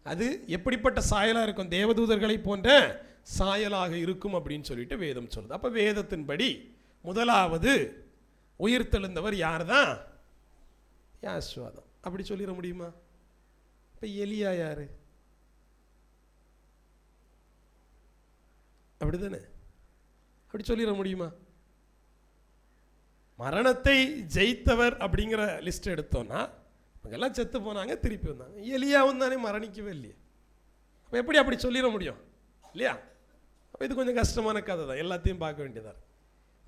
அது எப்படிப்பட்ட சாயலாக இருக்கும்? தேவதூதர்களை போன்ற சாயலாக இருக்கும் அப்படின்னு சொல்லிட்டு வேதம் சொல்லுது. அப்போ வேதத்தின்படி முதலாவது உயிர்த்தெழுந்தவர் யார் தான்? யாசுவா தான். அப்படி சொல்லிட முடியுமா? இப்போ எலியா யாரு? அப்படிதானே? அப்படி சொல்லிட முடியுமா? மரணத்தை ஜெயித்தவர் அப்படிங்கிற லிஸ்ட் எடுத்தோன்னா எல்லாம் செத்து போனாங்க, திருப்பி வந்தாங்க. எலியாவும் தானே மரணிக்கவே இல்லையே. அப்போ எப்படி அப்படி சொல்லிட முடியும் இல்லையா? அப்போ இது கொஞ்சம் கஷ்டமான கதை தான், எல்லாத்தையும் பார்க்க வேண்டியதாக.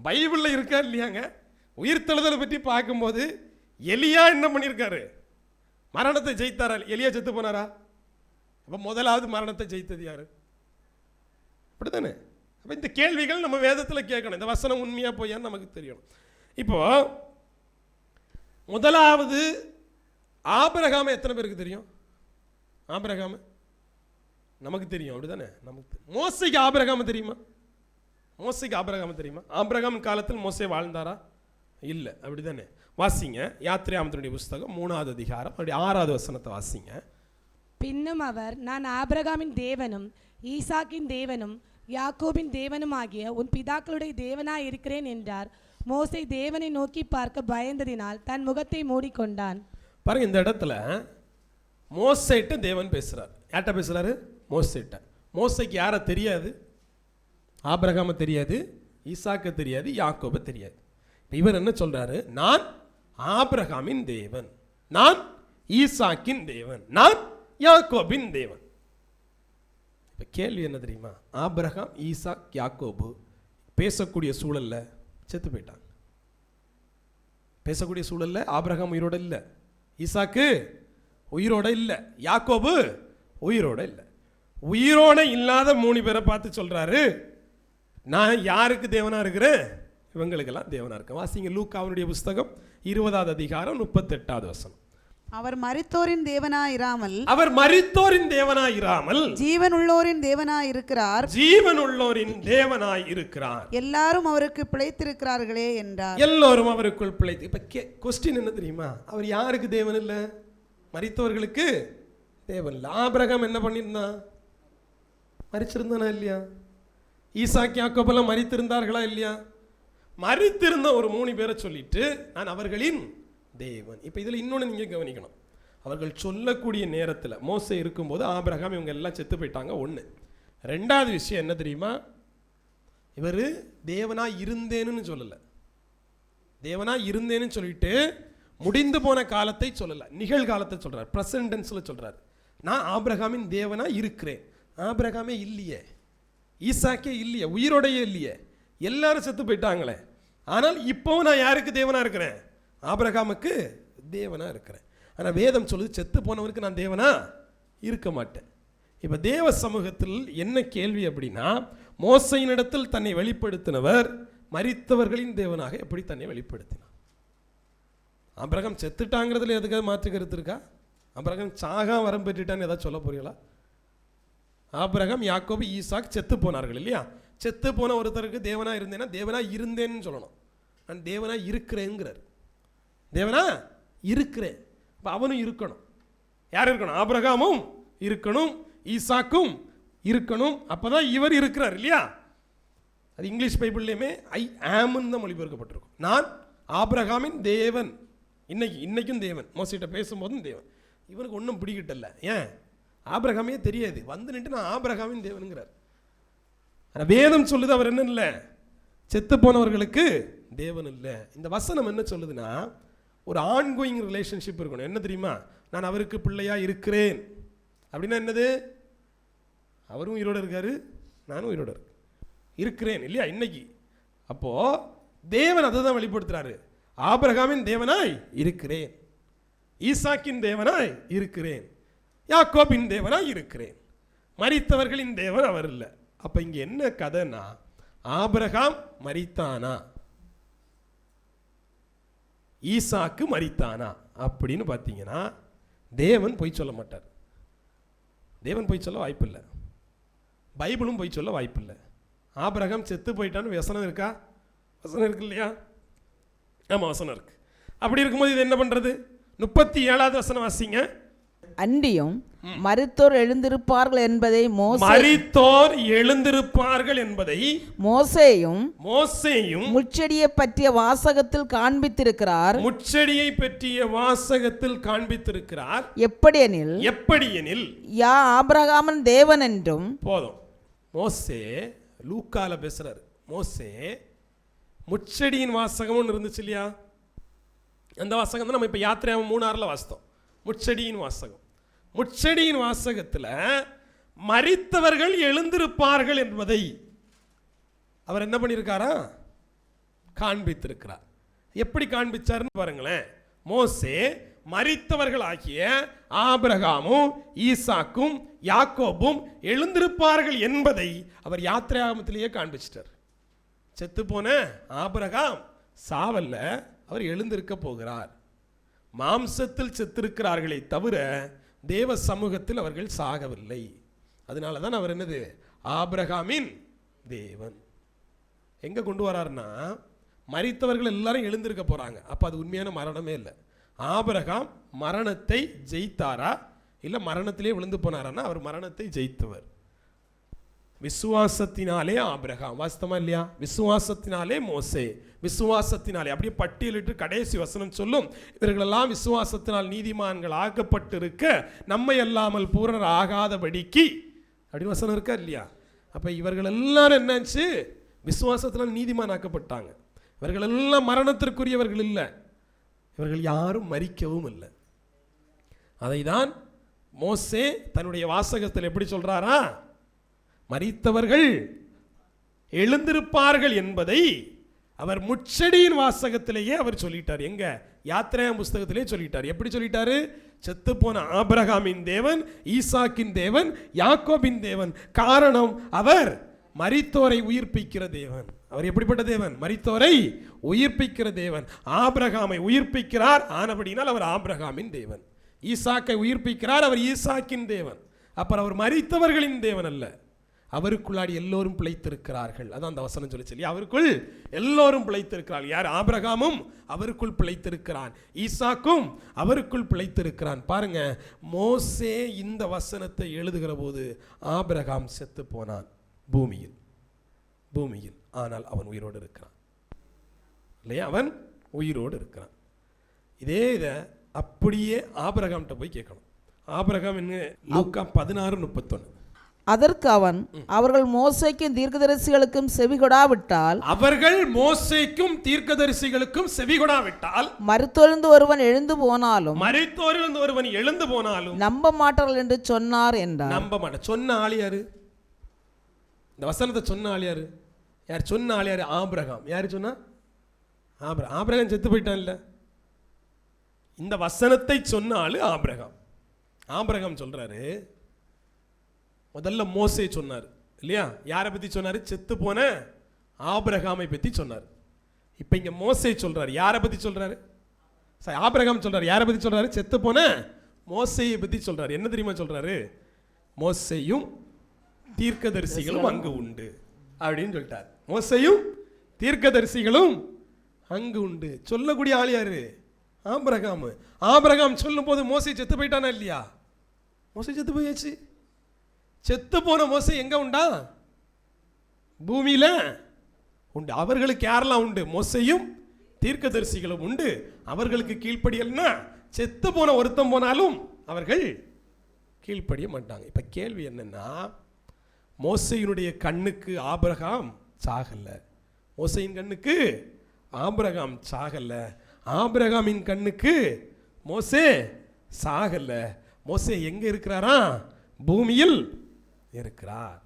பைபிளில் இருக்கா இல்லையாங்க? உயிர்த்தெழுதலை பற்றி பார்க்கும்போது எலியா என்ன பண்ணியிருக்காரு? மரணத்தை ஜெயித்தாரா? எலியா செத்து போனாரா? அப்போ முதலாவது மரணத்தை ஜெயித்தது யாரு? அப்படித்தானே? அப்போ இந்த கேள்விகள் நம்ம வேதத்தில் கேட்கணும். இந்த வசனம் உண்மையாக போயான்னு நமக்கு தெரியணும். இப்போ முதலாவது ஆபிரகாம் எத்தனை பேருக்கு தெரியும்? ஆபிரகாம் நமக்கு தெரியும், அப்படிதானே? நமக்கு. மோசைக்கு ஆபிரகாம் தெரியுமா? மோசைக்கு ஆபிரகாம் தெரியுமா? ஆபிரகாம் காலத்தில் மோசே வாழ்ந்தாரா? இல்லை, அப்படிதானே? வாசிங்க யாத்திராகமத்தினுடைய புஸ்தகம் 3வது அதிகாரம் 6வது வசனத்தை வாசிங்க. பின்னும் அவர், நான் ஆபிரகாமின் தேவனும் ஈசாக்கின் தேவனும் யாக்கோபின் தேவனும் ஆகிய உன் பிதாக்களுடைய தேவனாய் இருக்கிறேன் என்றார். மோசே தேவனை நோக்கி பார்க்க பயந்ததினால் தன் முகத்தை மூடிக்கொண்டான். பாருங்க, இந்த இடத்துல மோசேட்ட தேவன் பேசுறார். யார்கிட்ட பேசுறாரு? மோசேட்ட. மோசைக்கு யாரை தெரியாது? ஆபிரகாம தெரியாது, ஈசாக்க தெரியாது, யாக்கோப தெரியாது. இவர் என்ன சொல்றாரு? நான் ஆபிரகாமின் தேவன், நான் ஈசாக்கின் தேவன், நான் யாக்கோபின் தேவன். இப்ப கேள்வி என்ன தெரியுமா? ஆபிரகாம், ஈசாக், யாக்கோபு பேசக்கூடிய சூழல்ல செத்து போயிட்டாங்க. பேசக்கூடிய சூழல்ல ஆபிரகாம் உயிரோட இல்லை, ஈசாக்கு உயிரோட இல்லை, யாக்கோபு உயிரோட இல்லை. உயிரோட இல்லாத 3 பேரை பார்த்து சொல்றாரு, நான் யாருக்கு தேவனா இருக்கிறேன்? இவங்களுக்கெல்லாம் தேவனா இருக்கேன். வாசிங்க லூக்காவுடைய புஸ்தகம் 20வது அதிகாரம் 38வது வசனம். அவர் மரித்தோரின் தேவனாயிராமல், அவர் மரித்தோரின் தேவனாயிராமல் ஜீவன் உள்ளோரின் தேவனாயிருக்கிறார், ஜீவன் உள்ளோரின் தேவனாய் இருக்கிறார். எல்லாரும் அவருக்கு பிழைத்திருக்கிறார்களே என்றார். எல்லோரும் அவருக்குள் பிழைத்து. இப்ப கொஸ்டின் என்ன தெரியுமா? அவர் யாருக்கு தேவன் இல்லை? மரித்தவர்களுக்கு தேவன் இல்லை. ஆபிரகாம் என்ன பண்ணியிருந்தான்? மரிச்சிருந்தானா இல்லையா? ஈசாக், யாக்கோபெல்லாம் மரித்திருந்தார்களா இல்லையா? மரித்திருந்த ஒரு 3 பேரை சொல்லிட்டு நான் அவர்களின் தேவன். இப்போ இதில் இன்னொன்று நீங்கள் கவனிக்கணும். அவர்கள் சொல்லக்கூடிய நேரத்தில் மோசே இருக்கும்போது ஆபிரகாம் இவங்க எல்லாம் செத்து போயிட்டாங்க. 1. 2வது விஷயம் என்ன தெரியுமா? இவர் தேவனா இருந்தேன்னு சொல்லலை. தேவனா இருந்தேன்னு சொல்லிட்டு முடிந்து போன காலத்தை சொல்லலை, நிகழ்காலத்தை சொல்றார். பிரசன்ட் டென்ஸ்ல சொல்றார். நான் ஆபிரகாமின் தேவனா இருக்கிறேன். ஆபிரகாமே இல்லையே, ஈசாக்கே இல்லையே, உயிரோடையே இல்லையே, எல்லாரும் செத்து போயிட்டாங்களே. ஆனால் இப்போவும் நான் யாருக்கு தேவனா இருக்கிறேன்? ஆபிரகாமுக்கு தேவனா இருக்கிறேன். ஆனால் வேதம் சொல்லுது செத்து போனவருக்கு நான் தேவனா இருக்க மாட்டேன். இப்போ தேவ சமூகத்தில் என்ன கேள்வி அப்படின்னா, மோசையினிடத்தில் தன்னை வெளிப்படுத்தினவர் மரித்தவர்களின் தேவனாக எப்படி தன்னை வெளிப்படுத்தினார்? ஆபிரகாம் செத்துட்டாங்கிறதுல எதுக்காக மாற்று கருத்து இருக்கா? ஆபிரகாம் சாகா வரம் பெற்றுட்டான்னு ஏதாவது சொல்ல போறீங்களா? ஆபிரகாம், யாக்கோபு, ஈசாக் செத்து போனார்கள் இல்லையா? செத்து போன ஒருத்தருக்கு தேவனா இருந்தேன்னா தேவனா இருந்தேன்னு சொல்லணும். நான் தேவனா இருக்கிறேங்கிறார். தேவனா இருக்கிறேன். அப்போ அவனும் இருக்கணும். யார் இருக்கணும்? ஆபிரகாமும் இருக்கணும், ஈசாக்கும் இருக்கணும். அப்போதான் இவர் இருக்கிறார் இல்லையா? அது இங்கிலீஷ் பைபிள்லையுமே ஐ ஆம்னு தான் மொழிபெயர்க்கப்பட்டிருக்கும். நான் ஆபிரகாமின் தேவன். இன்னைக்கும் தேவன். மோசைட்ட பேசும்போதும் தேவன். இவனுக்கு ஒன்றும் பிடிக்கிட்டல. ஏன்? ஆபிரகாமே தெரியாது, வந்து நின்று நான் ஆபிரகாமின் தேவனுங்கிறார். ஆனால் வேதம் சொல்லுது அவர் என்ன இல்லை? செத்து போனவர்களுக்கு தேவன் இல்லை. இந்த வசனம் என்ன சொல்லுதுன்னா, ஒரு ஆன்கோயிங் ரிலேஷன்ஷிப் இருக்கணும். என்ன தெரியுமா? நான் அவருக்கு பிள்ளையா இருக்கிறேன் அப்படின்னா என்னது? அவரும் உயிரோடு இருக்காரு, நானும் உயிரோடு இருக்கிறேன் இல்லையா இன்னைக்கு? அப்போ தேவன் அதை தான் வெளிப்படுத்துறாரு. ஆபிரகாமின் தேவனாய் இருக்கிறேன், ஈசாக்கின் தேவனாய் இருக்கிறேன், யாக்கோபின் தேவனாய் இருக்கிறேன். மரித்தவர்களின் தேவன் அவர் இல்லை. அப்ப இங்க என்ன கதைன்னா, ஆபிரகாம் மரித்தானா, ஈசாக்கு மரித்தானா அப்படின்னு பார்த்தீங்கன்னா தேவன் பொய் சொல்ல மாட்டார். தேவன் பொய் சொல்ல வாய்ப்பில்லை, பைபிளும் பொய் சொல்ல வாய்ப்பில்லை. ஆபிரகாம் செத்து போயிட்டான்னு வசனம் இருக்கா? வசனம் இருக்கு இல்லையா? ஆமாம், வசனம் இருக்கு. அப்படி இருக்கும்போது இது என்ன பண்றது? 37வது வசனம் வாசிங்க. அன்றியும் மரித்தோர் எழுந்திருப்பார்கள் என்பதை மரித்தோர் எழுந்திருப்பார்கள் என்பதை மோசேயும் முட்செடியை பற்றிய வாசகத்தில் காண்பித்திருக்கிறார். முட்செடியை பற்றிய வாசகத்தில் காண்பித்திருக்கிறார். எப்படியெனில் யா ஆபிரகாமின் தேவன் என்றும். போதும். மோசே லூக்கால பேசுறாரு. மோசே முட்செடியின் வாசகம் இருந்துச்சு இல்லையா? அந்த வாசகம் தான் நம்ம இப்ப யாத்திரையாம 3:6 வாசித்தோம். முட்செடியின் வாசகம். முட்செடியின் வாசகத்தில் மரித்தவர்கள் எழுந்திருப்பார்கள் என்பதை அவர் என்ன பண்ணியிருக்காரா? காண்பித்திருக்கிறார். எப்படி காண்பிச்சாருன்னு பாருங்களேன். மோசே மரித்தவர்கள் ஆகிய ஆபிரகாமும் ஈசாக்கும் யாக்கோபும் எழுந்திருப்பார்கள் என்பதை அவர் யாத்திராகமத்திலேயே காண்பிச்சிட்டார். செத்து போன ஆபிரகாம் சாவல்ல, அவர் எழுந்திருக்க போகிறார். மாம்சத்தில் செத்திருக்கிறார்களே தவிர தேவ சமூகத்தில் அவர்கள் சாகவில்லை. அதனால தான் அவர் என்னது? ஆபிரகாமின் தேவன். எங்க கொண்டு வராருன்னா, மரித்தவர்கள் எல்லாரும் எழுந்திருக்க போறாங்க. அப்ப அது உண்மையான மரணமே இல்லை. ஆபிரகாம் மரணத்தை ஜெயித்தாரா இல்ல மரணத்திலே விழுந்து போனாரா? அவர் மரணத்தை ஜெயித்தவர். விசுவாசத்தினாலே ஆபிரகாம், வாஸ்தவமா இல்லையா? விசுவாசத்தினாலே மோசே, விசுவாசத்தினாலே, அப்படியே பட்டியலிட்டு கடைசி வசனம் சொல்லும், இவர்களெல்லாம் விசுவாசத்தினால் நீதிமான்கள் ஆக்கப்பட்டிருக்க நம்மை அல்லாமல் பூரணர் ஆகாதபடிக்கு, அப்படி வசனம் இருக்கா இல்லையா? அப்ப இவர்கள் எல்லாரும் என்னாச்சு? விசுவாசத்தினால் நீதிமான் ஆக்கப்பட்டாங்க. இவர்கள் எல்லாம் மரணத்திற்குரியவர்கள் இல்லை. இவர்கள் யாரும் மரிக்கவும் இல்லை. அதைதான் மோசே தன்னுடைய வாசகத்தில் எப்படி சொல்றாரா? மரித்தவர்கள் எழுந்திருப்பார்கள் என்பதை அவர் முட்செடியின் வாசகத்திலேயே அவர் சொல்லிட்டார். எங்க? யாத்திரையாம் புஸ்தகத்திலே சொல்லிட்டார். எப்படி சொல்லிட்டாரு? செத்து போன ஆபிரகாமின் தேவன், ஈசாக்கின் தேவன், யாக்கோபின் தேவன். காரணம், அவர் மரித்தோரை உயிர்ப்பிக்கிற தேவன். அவர் எப்படிப்பட்ட தேவன்? மரித்தோரை உயிர்ப்பிக்கிற தேவன். ஆபிரகாமை உயிர்ப்பிக்கிறார், ஆனபடினால் அவர் ஆபிரகாமின் தேவன். ஈசாக்கை உயிர்ப்பிக்கிறார், அவர் ஈசாக்கின் தேவன். அப்புறம் அவர் மரித்தவர்களின் தேவன் அல்ல, அவருக்குள்ளாடி எல்லோரும் பிழைத்திருக்கிறார்கள். அதான் அந்த வசனம் சொல்லி அவருக்குள் எல்லோரும் பிழைத்திருக்கிறார்கள். யார்? ஆபிரகாமும் அவருக்குள் பிழைத்திருக்கிறான், ஈசாக்கும் அவருக்குள் பிழைத்திருக்கிறான். பாருங்க, மோசே இந்த வசனத்தை எழுதுகிற போது ஆபிரகாம் செத்து போனான் பூமியில், ஆனால் அவன் உயிரோடு இருக்கிறான் இல்லையா? அவன் உயிரோடு இருக்கிறான். இதே இதை அப்படியே ஆபிரகாம்கிட்ட போய் கேட்கணும். ஆபிரகாம் என்ன? லூக்கா 16:31. அதற்கு அவன், அவர்கள் மோசேக்கும் தீர்க்கதரிசிகளுக்கும் செவிகொடாவிட்டால், அவர்கள் மோசேக்கும் தீர்க்கதரிசிகளுக்கும் செவிகொடாவிட்டால், மரித்தோர்ந்து ஒருவன் எழுந்து போனாலும் நம்ப மாட்டார்கள் என்று சொன்னார் என்றார். நம்ப மாட்டார். சொன்ன ஆள் யாரு? இந்த வசனத்தை சொன்ன ஆள் யாரு? யார் சொன்ன ஆள் யாரு? ஆபிரகாம். யாரு சொன்னா? ஆபிரகாம் செத்து போயிட்டான் இல்ல? இந்த வசனத்தை சொன்ன ஆளு ஆபிரகாம். ஆபிரகாம் சொல்றாரு, முதல்ல மோசே சொன்னார் இல்லையா? யாரை பத்தி சொன்னாரு? செத்து போன ஆபிரகாமை பத்தி சொன்னார். இப்ப இங்க மோசே சொல்றாரு, யாரை பத்தி சொல்றாரு? ஆபிரகாம் சொல்றாரு, யாரை பத்தி சொல்றாரு? செத்து போன மோசேயை பத்தி சொல்றாரு. என்ன தெரியுமா சொல்றாரு? மோசேயும் தீர்க்கதரிசிகளும் அங்கு உண்டு அப்படின்னு சொல்லிட்டார். மோசேயும் தீர்க்கதரிசிகளும் அங்கு உண்டு. சொல்லக்கூடிய ஆள் யாரு? ஆபிரகாம். ஆபிரகாம் சொல்லும் போது மோசே செத்து போயிட்டானா இல்லையா? மோசே செத்து போயாச்சு. செத்து போன மோசே எங்க உண்டா? பூமியில உண்டு. அவர்களுக்கு யாரெல்லாம் உண்டு? மோசேயும் தீர்க்கதரிசிகளும் உண்டு. அவர்களுக்கு கீழ்ப்படியல்னா செத்து போன ஒருத்தம் போனாலும் அவர்கள் கீழ்ப்படிய மாட்டாங்க. இப்ப கேள்வி என்னன்னா, மோசேயினுடைய கண்ணுக்கு ஆபிரகாம் சாகல, மோசேயின் கண்ணுக்கு ஆபிரகாம் சாகல, ஆபிரகாமின் கண்ணுக்கு மோசே சாகல. மோசே எங்க இருக்கிறாரா? பூமியில் இருக்கிறார்.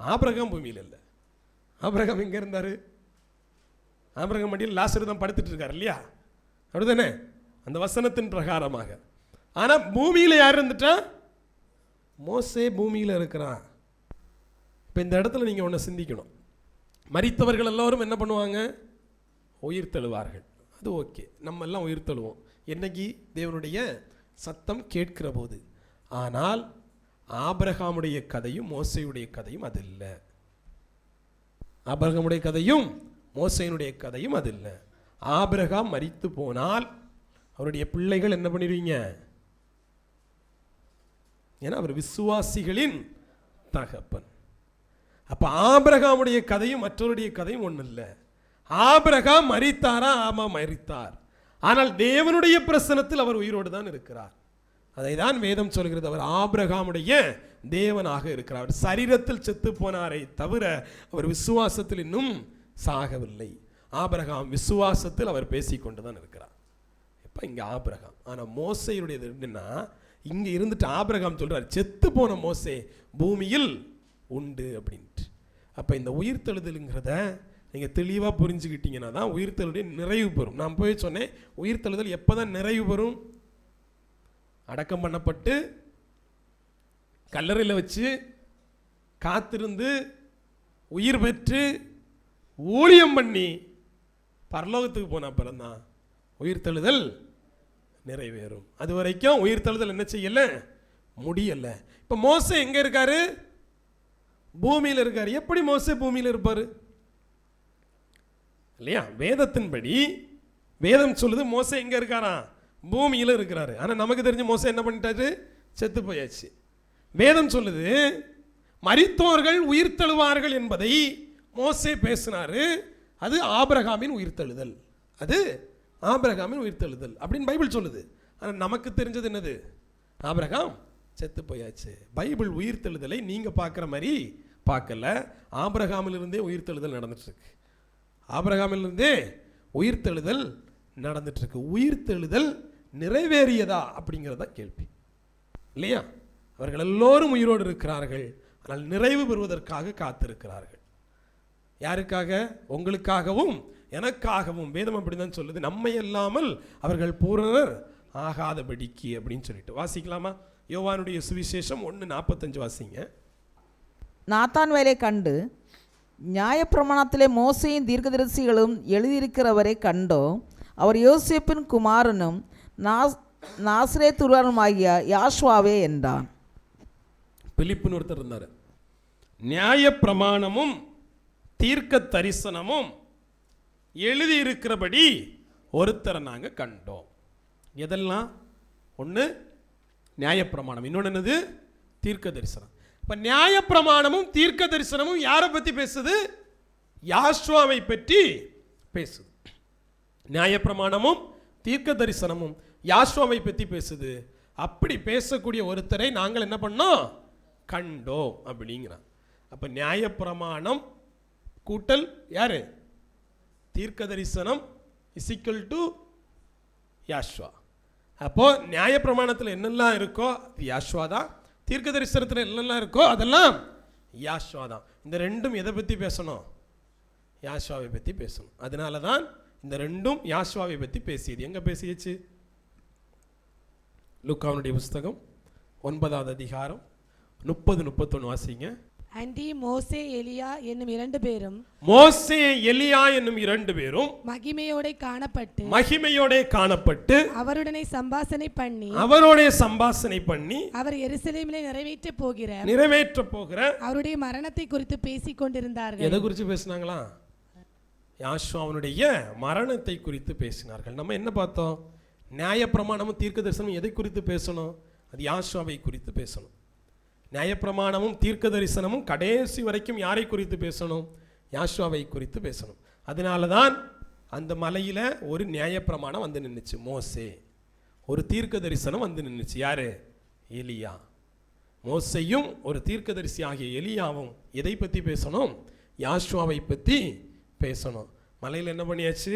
ஆபிரகாம் பூமியில் இல்லை. ஆபிரகாம் எங்க இருந்தாரு? ஆபிரகாம் மடியில் லாசரு தான் படுத்துட்டு இருக்காரு இல்லையா? அப்படிதானே? அந்த வசனத்தின் பிரகாரமாக. ஆனா பூமியில யார் இருந்துட்டா? மோசே பூமியில இருக்கிறான். இப்ப இந்த இடத்துல நீங்க ஒண்ணு சிந்திக்கணும். மரித்தவர்கள் எல்லாரும் என்ன பண்ணுவாங்க? உயிர் தழுவார்கள். அது ஓகே, நம்ம எல்லாம் உயிர் தழுவோம் என்னைக்கு? தேவனுடைய சத்தம் கேட்கிற போது. ஆனால் ஆபிரகாமுடைய கதையும் மோசேயுடைய கதையும் அது இல்லை. ஆபிரகாமுடைய கதையும் மோசேயினுடைய கதையும் அது இல்லை. ஆபிரகாம் மரித்து போனால் அவருடைய பிள்ளைகள் என்ன பண்ணிடுவீங்க? ஏன்னா அவர் விசுவாசிகளின் தகப்பன். அப்ப ஆபிரகாமுடைய கதையும் மற்றவருடைய கதையும் ஒண்ணு இல்லை. ஆபிரகாம் மரித்தாரா? ஆமா, மரித்தார். ஆனால் தேவனுடைய பிரசனத்தில் அவர் உயிரோடு தான் இருக்கிறார். அதை தான் வேதம் சொல்கிறது. அவர் ஆபிரகாமுடைய தேவனாக இருக்கிறார். அவர் சரீரத்தில் செத்து போனாரை தவிர அவர் விசுவாசத்தில் இன்னும் சாகவில்லை. ஆபிரகாம் விசுவாசத்தில் அவர் பேசிக்கொண்டு தான் இருக்கிறார். இப்போ இங்கே ஆபிரகாம். ஆனால் மோசையுடையது என்னன்னா, இங்கே இருந்துட்டு ஆபிரகாம் சொல்றார், செத்து போன மோசே பூமியில் உண்டு அப்படின்ட்டு. அப்போ இந்த உயிர்த்தெழுதலுங்கிறத நீங்கள் தெளிவாக புரிஞ்சுக்கிட்டீங்கன்னா தான் உயிர்த்தெழுடைய நிறைவு பெறும். நான் போய் சொன்னேன், உயிர்த்தெழுதல் எப்போ தான் நிறைவு பெறும்? அடக்கம் பண்ணப்பட்டு கல்லறையில் வச்சு காத்திருந்து உயிர் பெற்று ஊழியம் பண்ணி பரலோகத்துக்கு போன பிறந்தான் உயிர்த்தெழுதல் நிறைவேறும். அது வரைக்கும் உயிர்த்தெழுதல் என்ன செய்யல? முடியல. இப்போ மோசே எங்கே இருக்காரு? பூமியில் இருக்காரு. எப்படி மோசே பூமியில் இருப்பாரு? இல்லையா? வேதத்தின்படி வேதம் சொல்லுது மோசே எங்க இருக்காரா? பூமியில் இருக்கிறாரு. ஆனால் நமக்கு தெரிஞ்ச மோசே என்ன பண்ணிட்டாரு? செத்து போயாச்சு. வேதம் சொல்லுது மரித்தோர்கள் உயிர்த்தெழுவார்கள் என்பதை மோசே பேசினாரு. அது ஆபிரகாமின் உயிர்த்தெழுதல். அது ஆபிரகாமின் உயிர்த்தெழுதல் அப்படின்னு பைபிள் சொல்லுது. ஆனால் நமக்கு தெரிஞ்சது என்னது? ஆபிரகாம் செத்து போயாச்சு. பைபிள் உயிர்த்தெழுதலை நீங்க பார்க்குற மாதிரி பார்க்கல. ஆபிரகாமிலிருந்தே உயிர்த்தெழுதல் நடந்துட்டு இருக்கு. ஆபிரகாமிலிருந்தே உயிர்த்தெழுதல் நடந்துட்டு இருக்கு. உயிர்த்தெழுதல் நிறைவேறியதா அப்படிங்கிறத கேள்வி இல்லையா? அவர்கள் எல்லோரும் உயிரோடு இருக்கிறார்கள், ஆனால் நிறைவு பெறுவதற்காக காத்திருக்கிறார்கள். யாருக்காக? உங்களுக்காகவும் எனக்காகவும். வேதம் அப்படிதான் சொல்லுது, நம்மை இல்லாமல் அவர்கள் பூரணர் ஆகாதபடிக்கு அப்படின்னு சொல்லிட்டு. வாசிக்கலாமா? யோவானுடைய சுவிசேஷம் 1:45 வாசிங்க. நாத்தான்வேலை கண்டு நியாயப்பிரமாணத்திலே மோசையும் தீர்க்கதரிசிகளும் எழுதியிருக்கிறவரை கண்டோம். அவர் யோசேப்பின் குமாரனும் நாசரேத்துரனுமாகிய யாஷ்வாவே என்றான். பிலிப்புன்னு ஒருத்தர் இருந்தார். நியாயப்பிரமாணமும் தீர்க்க தரிசனமும் எழுதியிருக்கிறபடி ஒருத்தரை நாங்கள் கண்டோம். எதெல்லாம்? ஒன்று நியாயப்பிரமாணம், இன்னொன்று என்னது? தீர்க்க தரிசனம். இப்போ நியாயப்பிரமாணமும் தீர்க்க தரிசனமும் யாரை பற்றி பேசுது? யாஷ்வாவை பற்றி பேசுது. நியாயப்பிரமாணமும் தீர்க்க தரிசனமும் யாஷ்வாவை பற்றி பேசுது. அப்படி பேசக்கூடிய ஒருத்தரை நாங்கள் என்ன பண்ணோம்? கண்டோம் அப்படிங்கிறான். அப்போ நியாயப்பிரமாணம் கூட்டல் யாரு? தீர்க்க தரிசனம் இசிக்கல் டு யாஷ்வா. அப்போ நியாயப்பிரமாணத்தில் என்னெல்லாம் இருக்கோ அது யாஷ்வா தான். தீர்க்க தரிசனத்தில் என்னெல்லாம் இருக்கோ அதெல்லாம் யாஷ்வா தான். இந்த ரெண்டும் எதை பற்றி பேசணும்? யாஷ்வாவை பற்றி பேசணும். அதனால தான் இந்த ரெண்டும் யாஷ்வாவை பற்றி பேசியது. எங்கே பேசியச்சு? லூக்காவுடைய புஸ்தகம் 9வது அதிகாரம் 30-31 வாசிங்க. அண்டி மோசே எலியா என்னும் 2 பேரும் மோசே எலியா என்னும் 2 பேரும் மகிமையோட காணப்பட்டு அவருடனே சம்பாஷணை பண்ணி அவர் எருசலேமிலே நிறைவேற்ற போகிற அவருடைய மரணத்தை குறித்து பேசிக் கொண்டிருந்தார்கள். எதை குறித்து பேசினாங்களா? யாஷ்வாவுடைய மரணத்தை குறித்து பேசினார்கள். நம்ம என்ன பார்த்தோம்? நியாயப்பிரமாணமும் தீர்க்க தரிசனமும் எதை குறித்து பேசணும்? அது யாஷ்வாவை குறித்து பேசணும். நியாயப்பிரமாணமும் தீர்க்க தரிசனமும் கடைசி வரைக்கும் யாரை குறித்து பேசணும்? யாஷ்வாவை குறித்து பேசணும். அதனால தான் அந்த மலையில் ஒரு நியாயப்பிரமாணம் வந்து நின்றுச்சு, மோசே. ஒரு தீர்க்க தரிசனம் வந்து நின்றுச்சு, யாரு? எலியா. மோசையும் ஒரு தீர்க்கதரிசி ஆகிய எலியாவும் எதை பற்றி பேசணும்? யாஷ்வாவை பற்றி பேசணும். மலையில் என்ன பண்ணியாச்சு?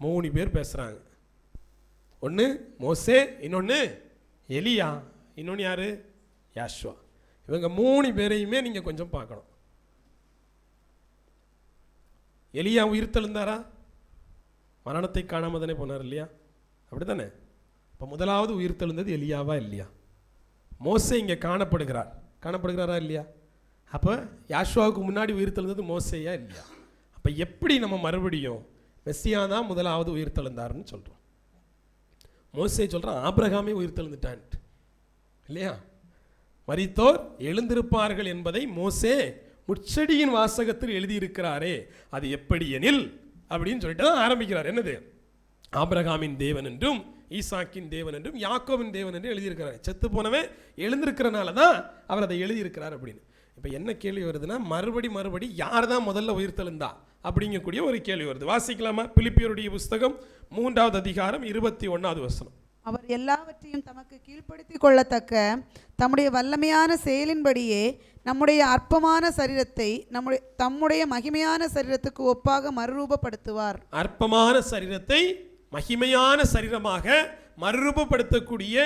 3 பேர் பேசுகிறாங்க. ஒன்று மோசே, இன்னொன்று எலியா, இன்னொன்று யாரு? யாஷ்வா. இவங்க 3 பேரையுமே நீங்கள் கொஞ்சம் பார்க்கணும். எலியா உயிர்த்தெழுந்தாரா? மரணத்தை காணாம தானே போனார் இல்லையா? அப்படி தானே? இப்போ முதலாவது உயிர்த்தெழுந்தது எலியாவா இல்லையா? மோசே இங்கே காணப்படுகிறாரா இல்லையா? அப்போ யாஷ்வாவுக்கு முன்னாடி உயிர்த்தெழுந்தது மோசேயா இல்லையா? அப்போ எப்படி நம்ம மறுபடியும் மெஸ்ஸியா தான் முதலாவது உயிர்த்தெழுந்தாருன்னு சொல்கிறோம்? மோசே சொல்கிறான் ஆபிரகாமே உயிர்த்தெழுந்துட்டான் இல்லையா? மரித்தோர் எழுந்திருப்பார்கள் என்பதை மோசே முச்செடியின் வாசகத்தில் எழுதியிருக்கிறாரே, அது எப்படி எனில் அப்படின்னு சொல்லிட்டு தான் ஆரம்பிக்கிறார். என்னது? ஆபிரகாமின் தேவன் என்றும் ஈசாக்கின் தேவன் என்றும் யாக்கோபின் தேவன் என்றும் எழுதியிருக்கிறார். செத்து போனவன் எழுந்திருக்கிறனால தான் அவர் அதை எழுதியிருக்கிறார் அப்படின்னு. இப்போ என்ன கேள்வி வருதுன்னா, மறுபடி யார் தான் முதல்ல உயிர்த்தெழுந்தா அப்படிங்கக்கூடிய ஒரு கேள்வி வருது. வாசிக்கலாமா? பிலிப்பியருடைய புஸ்தகம் 3வது அதிகாரம் 21வது வசனம். அவர் எல்லாவற்றையும் தமக்கு கீழ்ப்படுத்திக் கொள்ளத்தக்க தம்முடைய வல்லமையான செயலின்படியே நம்முடைய அற்பமான சரீரத்தை தம்முடைய மகிமையான சரீரத்துக்கு ஒப்பாக மறுரூபப்படுத்துவார். அற்பமான சரீரத்தை மகிமையான சரீரமாக மறுரூபப்படுத்தக்கூடிய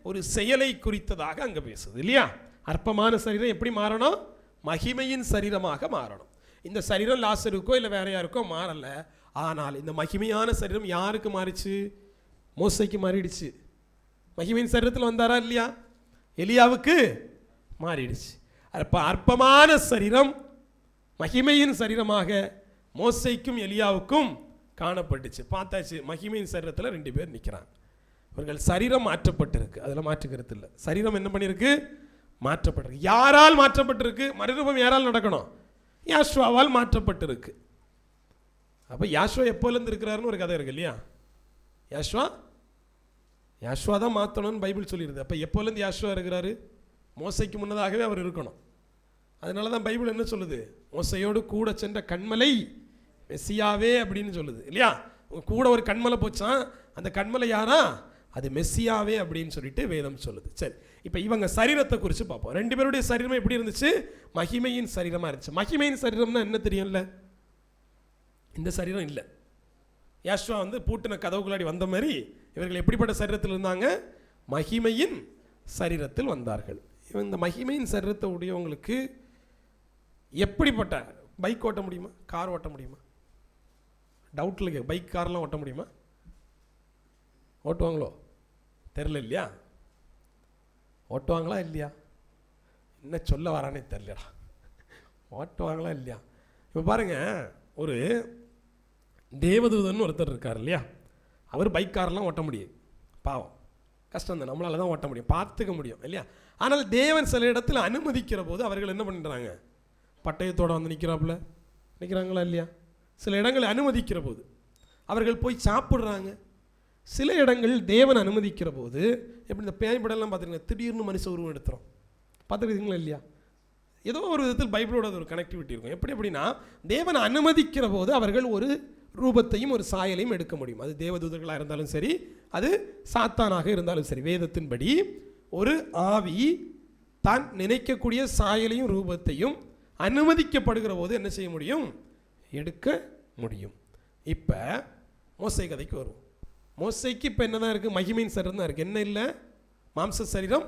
ஒரு செயலை குறித்ததாக அங்க பேசுது இல்லையா? அற்பமான சரீரம் எப்படி மாறணும்? மகிமையின் சரீரமாக மாறணும். இந்த சரீரம் லாசருக்கோ இல்லை வேற யாருக்கோ மாறல. ஆனால் இந்த மகிமையான சரீரம் யாருக்கு மாறிச்சு? மோசைக்கு மாறிடுச்சு. மகிமையின் சரீரத்தில் வந்தாரா இல்லையா? எலியாவுக்கு மாறிடுச்சு. அப்போ அற்பமான சரீரம் மகிமையின் சரீரமாக மோசைக்கும் எலியாவுக்கும் காணப்பட்டுச்சு. பார்த்தாச்சு, மகிமையின் சரீரத்தில் 2 பேர் நிற்கிறாங்க. இவர்கள் சரீரம் மாற்றப்பட்டிருக்கு, அதில் மாற்றுக்கிறது இல்லை. சரீரம் என்ன பண்ணியிருக்கு? மாற்றப்பட்டிருக்கு. யாரால் மாற்றப்பட்டிருக்கு? மறுரூபம் யாரால் நடக்கணும்? யாஷ்வாவால் மாற்றப்பட்டிருக்கு. அப்போ யாஷ்வா எப்போலேருந்து இருக்கிறாருன்னு ஒரு கதை இருக்கு இல்லையா? யாஷ்வா தான் மாற்றணும்னு பைபிள் சொல்லிடுது. அப்போ எப்போலேருந்து யாஷ்வா இருக்கிறாரு? மோசைக்கு முன்னதாகவே அவர் இருக்கணும். அதனால தான் பைபிள் என்ன சொல்லுது? மோசையோடு கூட சென்ற கண்மலை மெஸ்ஸியாவே அப்படின்னு சொல்லுது இல்லையா? கூட ஒரு கண்மலை போச்சான், அந்த கண்மலை யாரா? அது மெஸ்ஸியாவே அப்படின்னு சொல்லிட்டு வேதம் சொல்லுது. சரி, இப்போ இவங்க சரீரத்தை குறித்து பார்ப்போம். 2 பேருடைய சரீரம் எப்படி இருந்துச்சு? மகிமையின் சரீரமாக இருந்துச்சு. மகிமையின் சரீரம்னா என்ன தெரியும்ல? இந்த சரீரம் இல்லை. யாஷ்வா பூட்டின கதவுக்குள்ளாடி வந்த மாதிரி இவர்கள் எப்படிப்பட்ட சரீரத்தில் இருந்தாங்க? மகிமையின் சரீரத்தில் வந்தார்கள். இந்த மகிமையின் சரீரத்தை உடையவங்களுக்கு எப்படிப்பட்ட பைக் ஓட்ட முடியுமா? கார் ஓட்ட முடியுமா? டவுட்டில் கே பைக் கார்லாம் ஓட்ட முடியுமா? ஓட்டுவாங்களோ தெரில இல்லையா? ஓட்டுவாங்களா இல்லையா? என்ன சொல்ல வரானே தெரியலடா. ஓட்டுவாங்களா இல்லையா? இப்போ பாருங்கள், ஒரு தேவதூதன் ஒருத்தர் இருக்கார் இல்லையா? அவர் பைக் கார்லாம் ஓட்ட முடியும். பாவம், கஷ்டம் தான், நம்மளால தான் ஓட்ட முடியும், பார்த்துக்க முடியும் இல்லையா? ஆனால் தேவன் சில இடத்துல அனுமதிக்கிற போது அவர்கள் என்ன பண்ணுறாங்க? பட்டயத்தோடு நிற்கிறாங்களா இல்லையா? சில இடங்களை அனுமதிக்கிற போது அவர்கள் போய் சாப்பிட்றாங்க. சில இடங்கள் தேவன் அனுமதிக்கிற போது எப்படி இந்த பேய் படம்லாம் பார்த்துருங்க, திடீர்னு மனுஷ உருவம் எடுத்துரும். பார்த்துருக்கீங்களா இல்லையா? ஏதோ ஒரு விதத்தில் பைபிளோட ஒரு கனெக்டிவிட்டி இருக்கும். எப்படின்னா தேவன் அனுமதிக்கிற போது அவர்கள் ஒரு ரூபத்தையும் ஒரு சாயலையும் எடுக்க முடியும். அது தேவதூதர்களாக இருந்தாலும் சரி, அது சாத்தானாக இருந்தாலும் சரி. வேதத்தின்படி ஒரு ஆவி தான் நினைக்கக்கூடிய சாயலையும் ரூபத்தையும் அனுமதிக்கப்படுகிற போது என்ன செய்ய முடியும்? எடுக்க முடியும். இப்போ மோசை கதைக்கு வருவோம். மோசைக்கு இப்போ என்ன தான் இருக்குது? மகிமையின் சரீரம் தான் இருக்குது. என்ன இல்லை? மாம்ச சரீரம்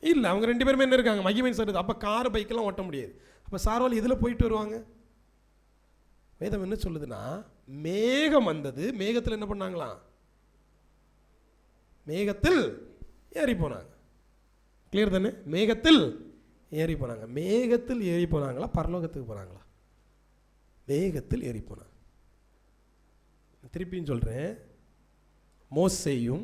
இல்லை. அவங்க 2 பேருமே என்ன இருக்காங்க? மகிமையின் சரீரம். அப்போ கார் பைக்கெல்லாம் ஓட்ட முடியாது. அப்போ சார்வால் இதில் போயிட்டு வருவாங்க. வேதம் என்ன சொல்லுதுன்னா, மேகம் வந்தது, மேகத்தில் என்ன பண்ணாங்களாம்? மேகத்தில் ஏறி போனாங்க. கிளியர் தானே? மேகத்தில் ஏறி போனாங்க. மேகத்தில் ஏறி போனாங்களா? பரலோகத்துக்கு போனாங்களா? மேகத்தில் ஏறி போனாங்க. திருப்பியும் சொல்கிறேன், மோசேயும்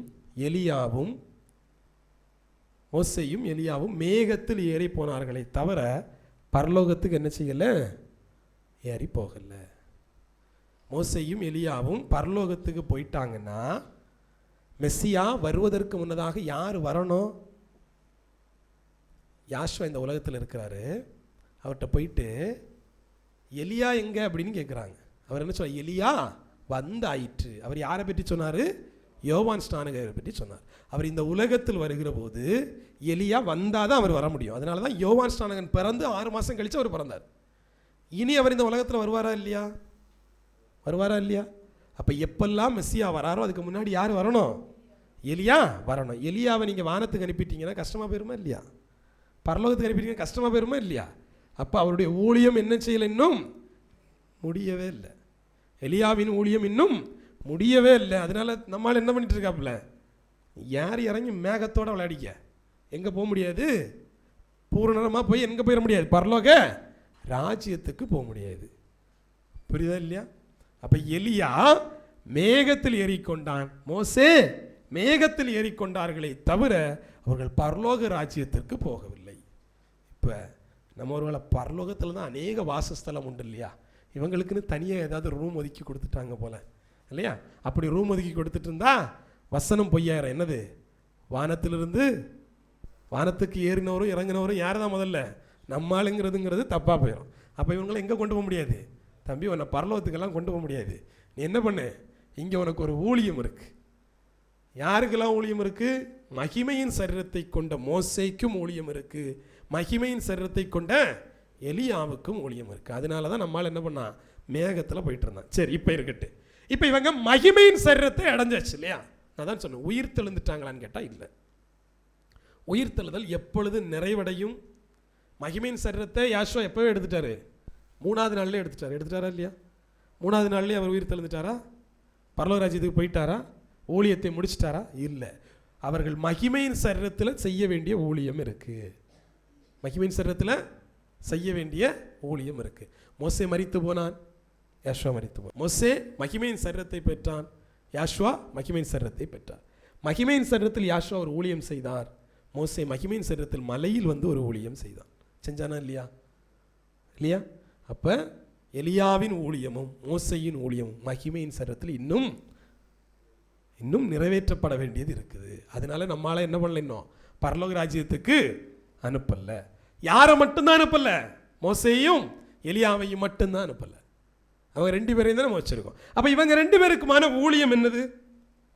எலியாவும் மேகத்தில் ஏறி போனார்களே தவிர பரலோகத்துக்கு என்ன செய்யலை? ஏறி போகல. மோசேயும் எலியாவும் பரலோகத்துக்கு போயிட்டாங்கன்னா மெஸ்ஸியா வருவதற்கு முன்னதாக யார் வரணும்? யாஷ்வா இந்த உலகத்தில் இருக்கிறாரு. அவர்கிட்ட போயிட்டு எலியா எங்கே அப்படின்னு கேட்குறாங்க. அவர் என்ன சொல்றார்? எலியா வந்தாயிற்று. அவர் யாரை பற்றி சொன்னார்? யோவான் ஸ்நானகரை பற்றி சொன்னார். அவர் இந்த உலகத்தில் வருகிற போது எலியா வந்தால் தான் அவர் வர முடியும். அதனால தான் யோவான் ஸ்நானகன் பிறந்து 6 மாதம் கழித்து அவர் பிறந்தார். இனி அவர் இந்த உலகத்தில் வருவாரா இல்லையா? அப்போ எப்பெல்லாம் மெஸ்ஸியா வராரோ அதுக்கு முன்னாடி யார் வரணும்? எலியா வரணும். எலியாவை நீங்கள் வானத்துக்கு அனுப்பிட்டீங்கன்னா கஷ்டமாக போயிருமா இல்லையா? பரலோகத்துக்கு அனுப்பிட்டீங்கன்னா கஷ்டமாக போயிருமா இல்லையா? அப்போ அவருடைய ஊழியம் என்ன செய்யலை? இன்னும் முடியவே இல்லை. எலியாவின் ஊழியம் இன்னும் முடியவே இல்லை. அதனால நம்மளால் என்ன பண்ணிட்டு இருக்காப்புல? யார் இறங்கி மேகத்தோட விளையாடிக்க எங்கே போக முடியாது? பூரணமாக போய் எங்கே போயிட முடியாது? பரலோக ராஜ்யத்துக்கு போக முடியாது. புரியுதா இல்லையா? அப்போ எலியா மேகத்தில் ஏறிக்கொண்டான், மோசே மேகத்தில் ஏறிக்கொண்டார்களே தவிர அவர்கள் பரலோக ராஜ்யத்திற்கு போகவில்லை. இப்போ நம்ம ஒருவேளை பரலோகத்தில் தான் அநேக வாசஸ்தலம் உண்டு இல்லையா? இவங்களுக்குன்னு தனியாக ஏதாவது ரூம் ஒதுக்கி கொடுத்துட்டாங்க போல இல்லையா? அப்படி ரூம் ஒதுக்கி கொடுத்துட்டு இருந்தா வசனம் பொய்யாயிரம். என்னது? வானத்துக்கு ஏறினவரும் இறங்கினவரும் யார் தான்? முதல்ல நம்மளுங்கிறதுங்கிறது தப்பாக போயிடும். அப்போ இவங்களை எங்கே கொண்டு போக முடியாது? தம்பி, உன்னை பரலோகத்துக்கெல்லாம் கொண்டு போக முடியாது. நீ என்ன பண்ணு, இங்கே உனக்கு ஒரு ஊழியம் இருக்கு. யாருக்கெல்லாம் ஊழியம் இருக்கு? மகிமையின் சரீரத்தை கொண்ட மோசேக்கும் ஊழியம் இருக்கு, மகிமையின் சரீரத்தை கொண்ட எலியாவுக்கும் ஊழியம் இருக்கு. அதனால தான் நம்மால் என்ன பண்ணா, மேகத்தில் போயிட்டு இருந்தான். சரி, இப்போ இருக்கட்டு. இப்போ இவங்க மகிமையின் சரீரத்தை அடைஞ்சாச்சு இல்லையா? நான் தான் சொன்னேன், உயிர் தெழுந்துட்டாங்களான்னு கேட்டால் இல்லை. உயிர் தெழுதல் எப்பொழுது நிறைவடையும்? மகிமையின் சரீரத்தை யாஷுவா எப்போவே எடுத்துட்டாரு, 3ஆவது நாள்லேயே எடுத்துட்டாரா இல்லையா? 3ஆவது நாள்லேயே அவர் உயிர் தெழுந்துட்டாரா? பரலோக ராஜ்யத்துக்கு போயிட்டாரா? ஊழியத்தை முடிச்சிட்டாரா? இல்லை. அவர்கள் மகிமையின் சரீரத்தில் செய்ய வேண்டிய ஊழியம் இருக்கு. மகிமையின் சரீரத்தில் செய்ய வேண்டிய ஊழியம் இருக்கு. மோசே மரித்து போனான், யாஷுவா மரித்து போனான். மோசே மகிமையின் சரீரத்தை பெற்றான், யாஷுவா மகிமையின் சரீரத்தை பெற்றார். மகிமையின் சரீரத்தில் யாஷுவா ஒரு ஊழியம் செய்தார். மோசே மகிமையின் சரீரத்தில் மலையில் வந்து ஒரு ஊழியம் செய்தான். செஞ்சானா இல்லையா? இல்லையா? அப்போ எலியாவின் ஊழியமும் மோசையின் ஊழியமும் மகிமையின் சரீரத்தில் இன்னும் நிறைவேற்றப்பட வேண்டியது இருக்குது. அதனால நம்மளால என்ன பண்ணல, இன்னும் பரலோக ராஜ்யத்துக்கு அனுப்பல. யாரை மட்டும்தான் அனுப்பல? மோசேயும் எலியாவையும் மட்டும்தான் அனுப்பல. அவங்க 2 பேரையும் தான் நம்ம வச்சிருக்கோம். அப்போ இவங்க 2 பேருக்குமான ஊழியம் என்னது?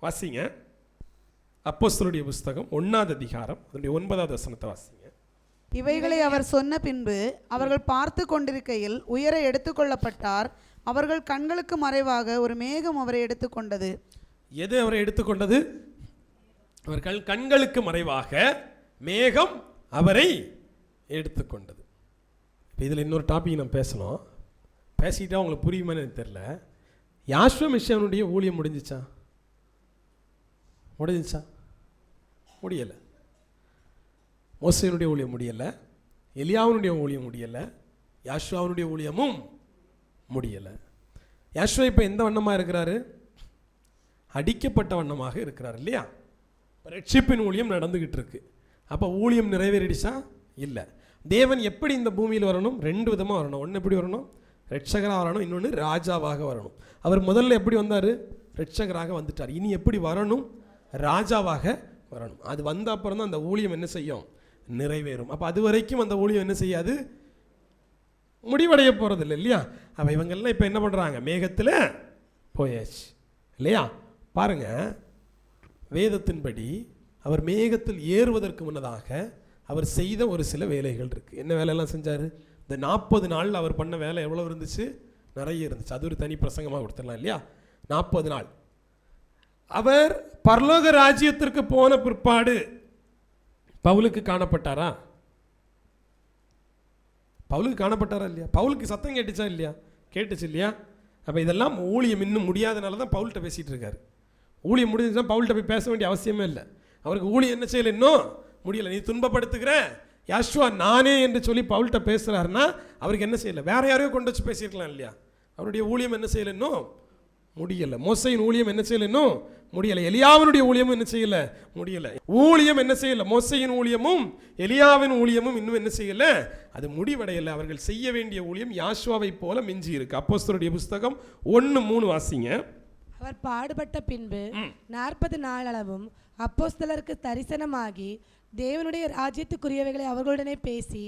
வாசிங்க, அப்போஸ்தலருடைய புஸ்தகம் 1ஆவது அதிகாரம் அதனுடைய 9வது வசனத்தை வாசிங்க. இவைகளை அவர் சொன்ன பின்பு அவர்கள் பார்த்து கொண்டிருக்கையில் உயர எடுத்துக்கொள்ளப்பட்டார். அவர்கள் கண்களுக்கு மறைவாக ஒரு மேகம் அவரை எடுத்துக்கொண்டது. எது அவரை எடுத்துக்கொண்டது? அவர்கள் கண்களுக்கு மறைவாக மேகம் அவரை எடுத்துக்கொண்டது. இப்போ இதில் இன்னொரு டாபிக் நம்ம பேசணும். பேசிக்கிட்டா உங்களுக்கு புரியுமான்னு எனக்கு தெரியல. யாஷுவா மிஷியனுடைய ஊழியம் முடிஞ்சிச்சா? முடியலை. மோசேனுடைய ஊழியம் முடியலை, எலியாவுடைய ஊழியம் முடியலை, யாஷுவாவுடைய ஊழியமும் முடியலை. யாஷுவா இப்போ எந்த வண்ணமாக இருக்கிறாரு? அடிக்கப்பட்ட வண்ணமாக இருக்கிறார் இல்லையா? ரட்சிப்பின் ஊழியம் நடந்துகிட்டு இருக்கு. அப்போ ஊழியம் நிறைவேறிடுச்சா? இல்லை. தேவன் எப்படி இந்த பூமியில் வரணும்? 2 விதமாக வரணும். ஒன்று எப்படி வரணும்? ரட்சகராக வரணும், இன்னொன்று ராஜாவாக வரணும். அவர் முதல்ல எப்படி வந்தார்? ரட்சகராக வந்துட்டார். இனி எப்படி வரணும்? ராஜாவாக வரணும். அது வந்த அப்புறம் தான் அந்த ஊழியம் என்ன செய்யும்? நிறைவேறும். அப்போ அது வரைக்கும் அந்த ஊழியம் என்ன செய்யாது? முடிவடைய போகிறதில்லை இல்லையா? அப்போ இவங்கெல்லாம் இப்போ என்ன பண்ணுறாங்க? மேகத்தில் போயாச்சு இல்லையா? பாருங்க, வேதத்தின்படி அவர் மேகத்தில் ஏறுவதற்கு முன்னதாக அவர் செய்த ஒரு சில வேலைகள் இருக்குது. என்ன வேலையெல்லாம் செஞ்சார்? இந்த 40 நாளில் அவர் பண்ண வேலை எவ்வளோ இருந்துச்சு? நிறைய இருந்துச்சு. அது ஒரு தனி பிரசங்கமாக கொடுத்துடலாம் இல்லையா? 40 நாள் அவர் பரலோக ராஜ்யத்திற்கு போன பிற்பாடு பவுலுக்கு காணப்பட்டாரா? பவுலுக்கு காணப்பட்டாரா இல்லையா? பவுலுக்கு சத்தம் கேட்டுச்சா இல்லையா? கேட்டுச்சு இல்லையா? அப்போ இதெல்லாம் ஊழியம் இன்னும் முடியாதனால தான் பவுல்கிட்ட பேசிகிட்டு இருக்காரு. ஊழியம் முடிஞ்சுன்னா பவுல்கிட்ட போய் பேச வேண்டிய அவசியமே இல்லை. அவருக்கு ஊழியம் என்ன செய்யலை, இன்னும் முடியலை. நீ துன்பப்படுத்துகிற யாஷுவா நானே என்று சொல்லி பவுல்கிட்ட பேசுகிறாருன்னா அவருக்கு என்ன செய்யலை? வேற யாரையோ கொண்டு வச்சு பேசியிருக்கலாம் இல்லையா? அவருடைய ஊழியம் என்ன செய்யலை, இன்னும் முடியலை. மோசையின் ஊழியம் என்ன செய்யலை, இன்னும் முடியலை. எலியாவினுடைய ஊழியமும் என்ன செய்யலை, முடியலை. ஊழியம் என்ன செய்யலை? மோசையின் ஊழியமும் எலியாவின் ஊழியமும் இன்னும் என்ன செய்யலை? அது முடிவடையலை. அவர்கள் செய்ய வேண்டிய ஊழியம் யாஷுவாவை போல மிஞ்சி இருக்கு. அப்போஸ்தலருடைய புஸ்தகம் 1:3 வாசிங்க. அவர் பாடுபட்ட பின்பு 40 நாளளவும் அப்போஸ்தலருக்கு தரிசனமாகி தேவனுடைய ராஜ்யத்துக்குரியவைகளை அவர்களுடனே பேசி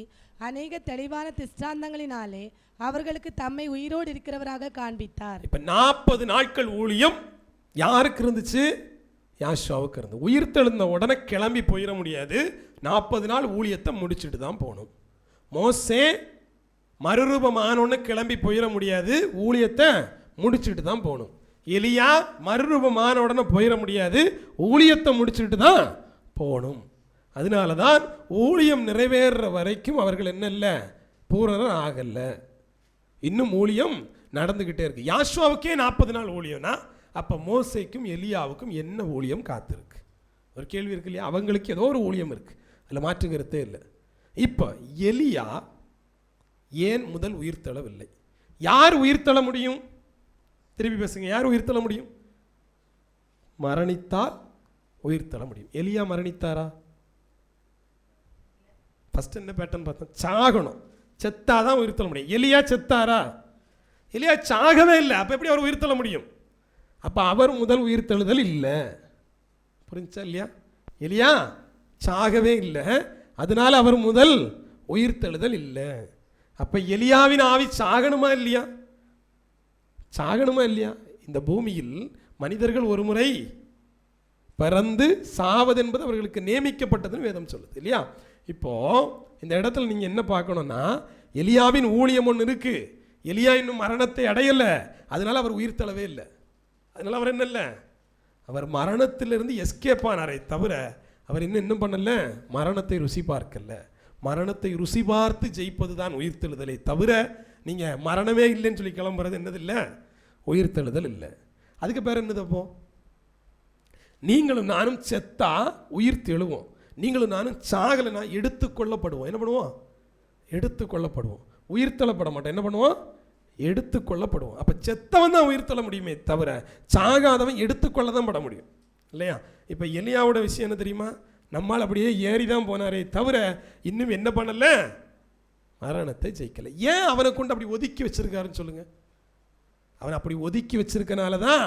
அநேக தெளிவான திஷ்டாந்தங்களினாலே அவர்களுக்கு தம்மை உயிரோடு இருக்கிறவராக காண்பித்தார். இப்ப 40 நாட்கள் ஊழியம் யாருக்கு இருந்துச்சு? யாஷுவாவுக்கு இருந்து. உயிர் தெழுந்த உடனே கிளம்பி போயிட முடியாது. 40 நாள் ஊழியத்தை முடிச்சுட்டு தான் போகணும். மோசே மறுரூபமானோன்னு கிளம்பி போயிட முடியாது, ஊழியத்தை முடிச்சுட்டு தான் போகணும். எலியா மறுரூபமான உடனே போயிட முடியாது, ஊழியத்தை முடிச்சுட்டு தான் போகணும். அதனால தான் ஊழியம் நிறைவேற வரைக்கும் அவர்கள் என்ன இல்லை, பூரணர் ஆகல. இன்னும் ஊழியம் நடந்துகிட்டே இருக்கு. யாஷுவாவுக்கே 40 நாள் ஊழியம்னா அப்போ மோசேக்கும் எலியாவுக்கும் என்ன ஊழியம் காத்திருக்கு? ஒரு கேள்வி இருக்கு இல்லையா? அவங்களுக்கு ஏதோ ஒரு ஊழியம் இருக்கு, அதில் மாற்றுங்கிறதே இல்லை. இப்போ எலியா ஏன் முதல் உயிர் தள்ளவில்லை? யார் உயிர் தள்ள முடியும்? திருப்பி பேசுங்க. யார் உயிர் தள்ள முடியும்? மரணித்தால் உயிர் தள்ள முடியும். எலியா மரணித்தாரா? ஃபர்ஸ்ட் என்ன பேட்டர்ன் பார்த்தோம்? சாகணும், செத்தாதான் உயிர் தள்ள முடியும். எலியா செத்தாரா? எலியா சாகவே இல்லை. அப்போ எப்படி அவர் உயிர்த்தெழ முடியும்? அப்போ அவர் முதல் உயிர்த்தெழுதல் இல்லை. புரிஞ்சா இல்லையா? எலியா சாகவே இல்லை, அதனால அவர் முதல் உயிர்த்தெழுதல் இல்லை. அப்போ எலியாவின் ஆவி சாகணுமா இல்லையா? சாகணுமா இல்லையா? இந்த பூமியில் மனிதர்கள் ஒரு முறை பிறந்து சாவது என்பது அவர்களுக்கு நியமிக்கப்பட்டதுன்னு வேதம் சொல்லுது இல்லையா? இப்போ இந்த இடத்துல நீங்கள் என்ன பார்க்கணும்னா, எலியாவின் ஊழியம் ஒன்று இருக்கு. எலியா இன்னும் மரணத்தை அடையலை, அதனால அவர் உயிர்த்தெழவே இல்லை. அதனால அவர் என்ன இல்லை, அவர் மரணத்திலிருந்து எஸ்கேப் ஆனாரே தவிர அவர் இன்னும் பண்ணல, மரணத்தை ருசி பார்க்கல. மரணத்தை ருசி பார்த்து ஜெயிப்பது தான் உயிர்த்தெழுதலை தவிர நீங்கள் மரணமே இல்லைன்னு சொல்லி கிளம்புறது என்னது இல்லை, உயிர்த்தெழுதல் இல்லை. அதுக்கு பேர் என்னது? அப்போ நீங்களும் நானும் செத்தா உயிர்த்தெழுவோம், நீங்களும் நானும் சாகலைன்னா எடுத்துக்கொள்ளப்படுவோம். என்ன பண்ணுவோம்? எடுத்துக்கொள்ளப்படுவோம். உயிர்த்தெழப்பட மாட்டோம். என்ன பண்ணுவோம்? எடுத்துக்கொள்ளப்படுவோம். அப்போ செத்தவன் தான் உயிர்த்தெழ முடியுமே தவிர சாகாதவன் எடுத்துக்கொள்ள தான் பட முடியும் இல்லையா? இப்போ எலியாவோட விஷயம் என்ன தெரியுமா? நம்மால் அப்படியே ஏறி தான் போனாரே தவிர இன்னும் என்ன பண்ணல, மரணத்தை ஜெயிக்கலை. ஏன் அவனை கொண்டு அப்படி ஒதுக்கி வச்சிருக்காருன்னு சொல்லுங்க. அவன் அப்படி ஒதுக்கி வச்சிருக்கனால தான்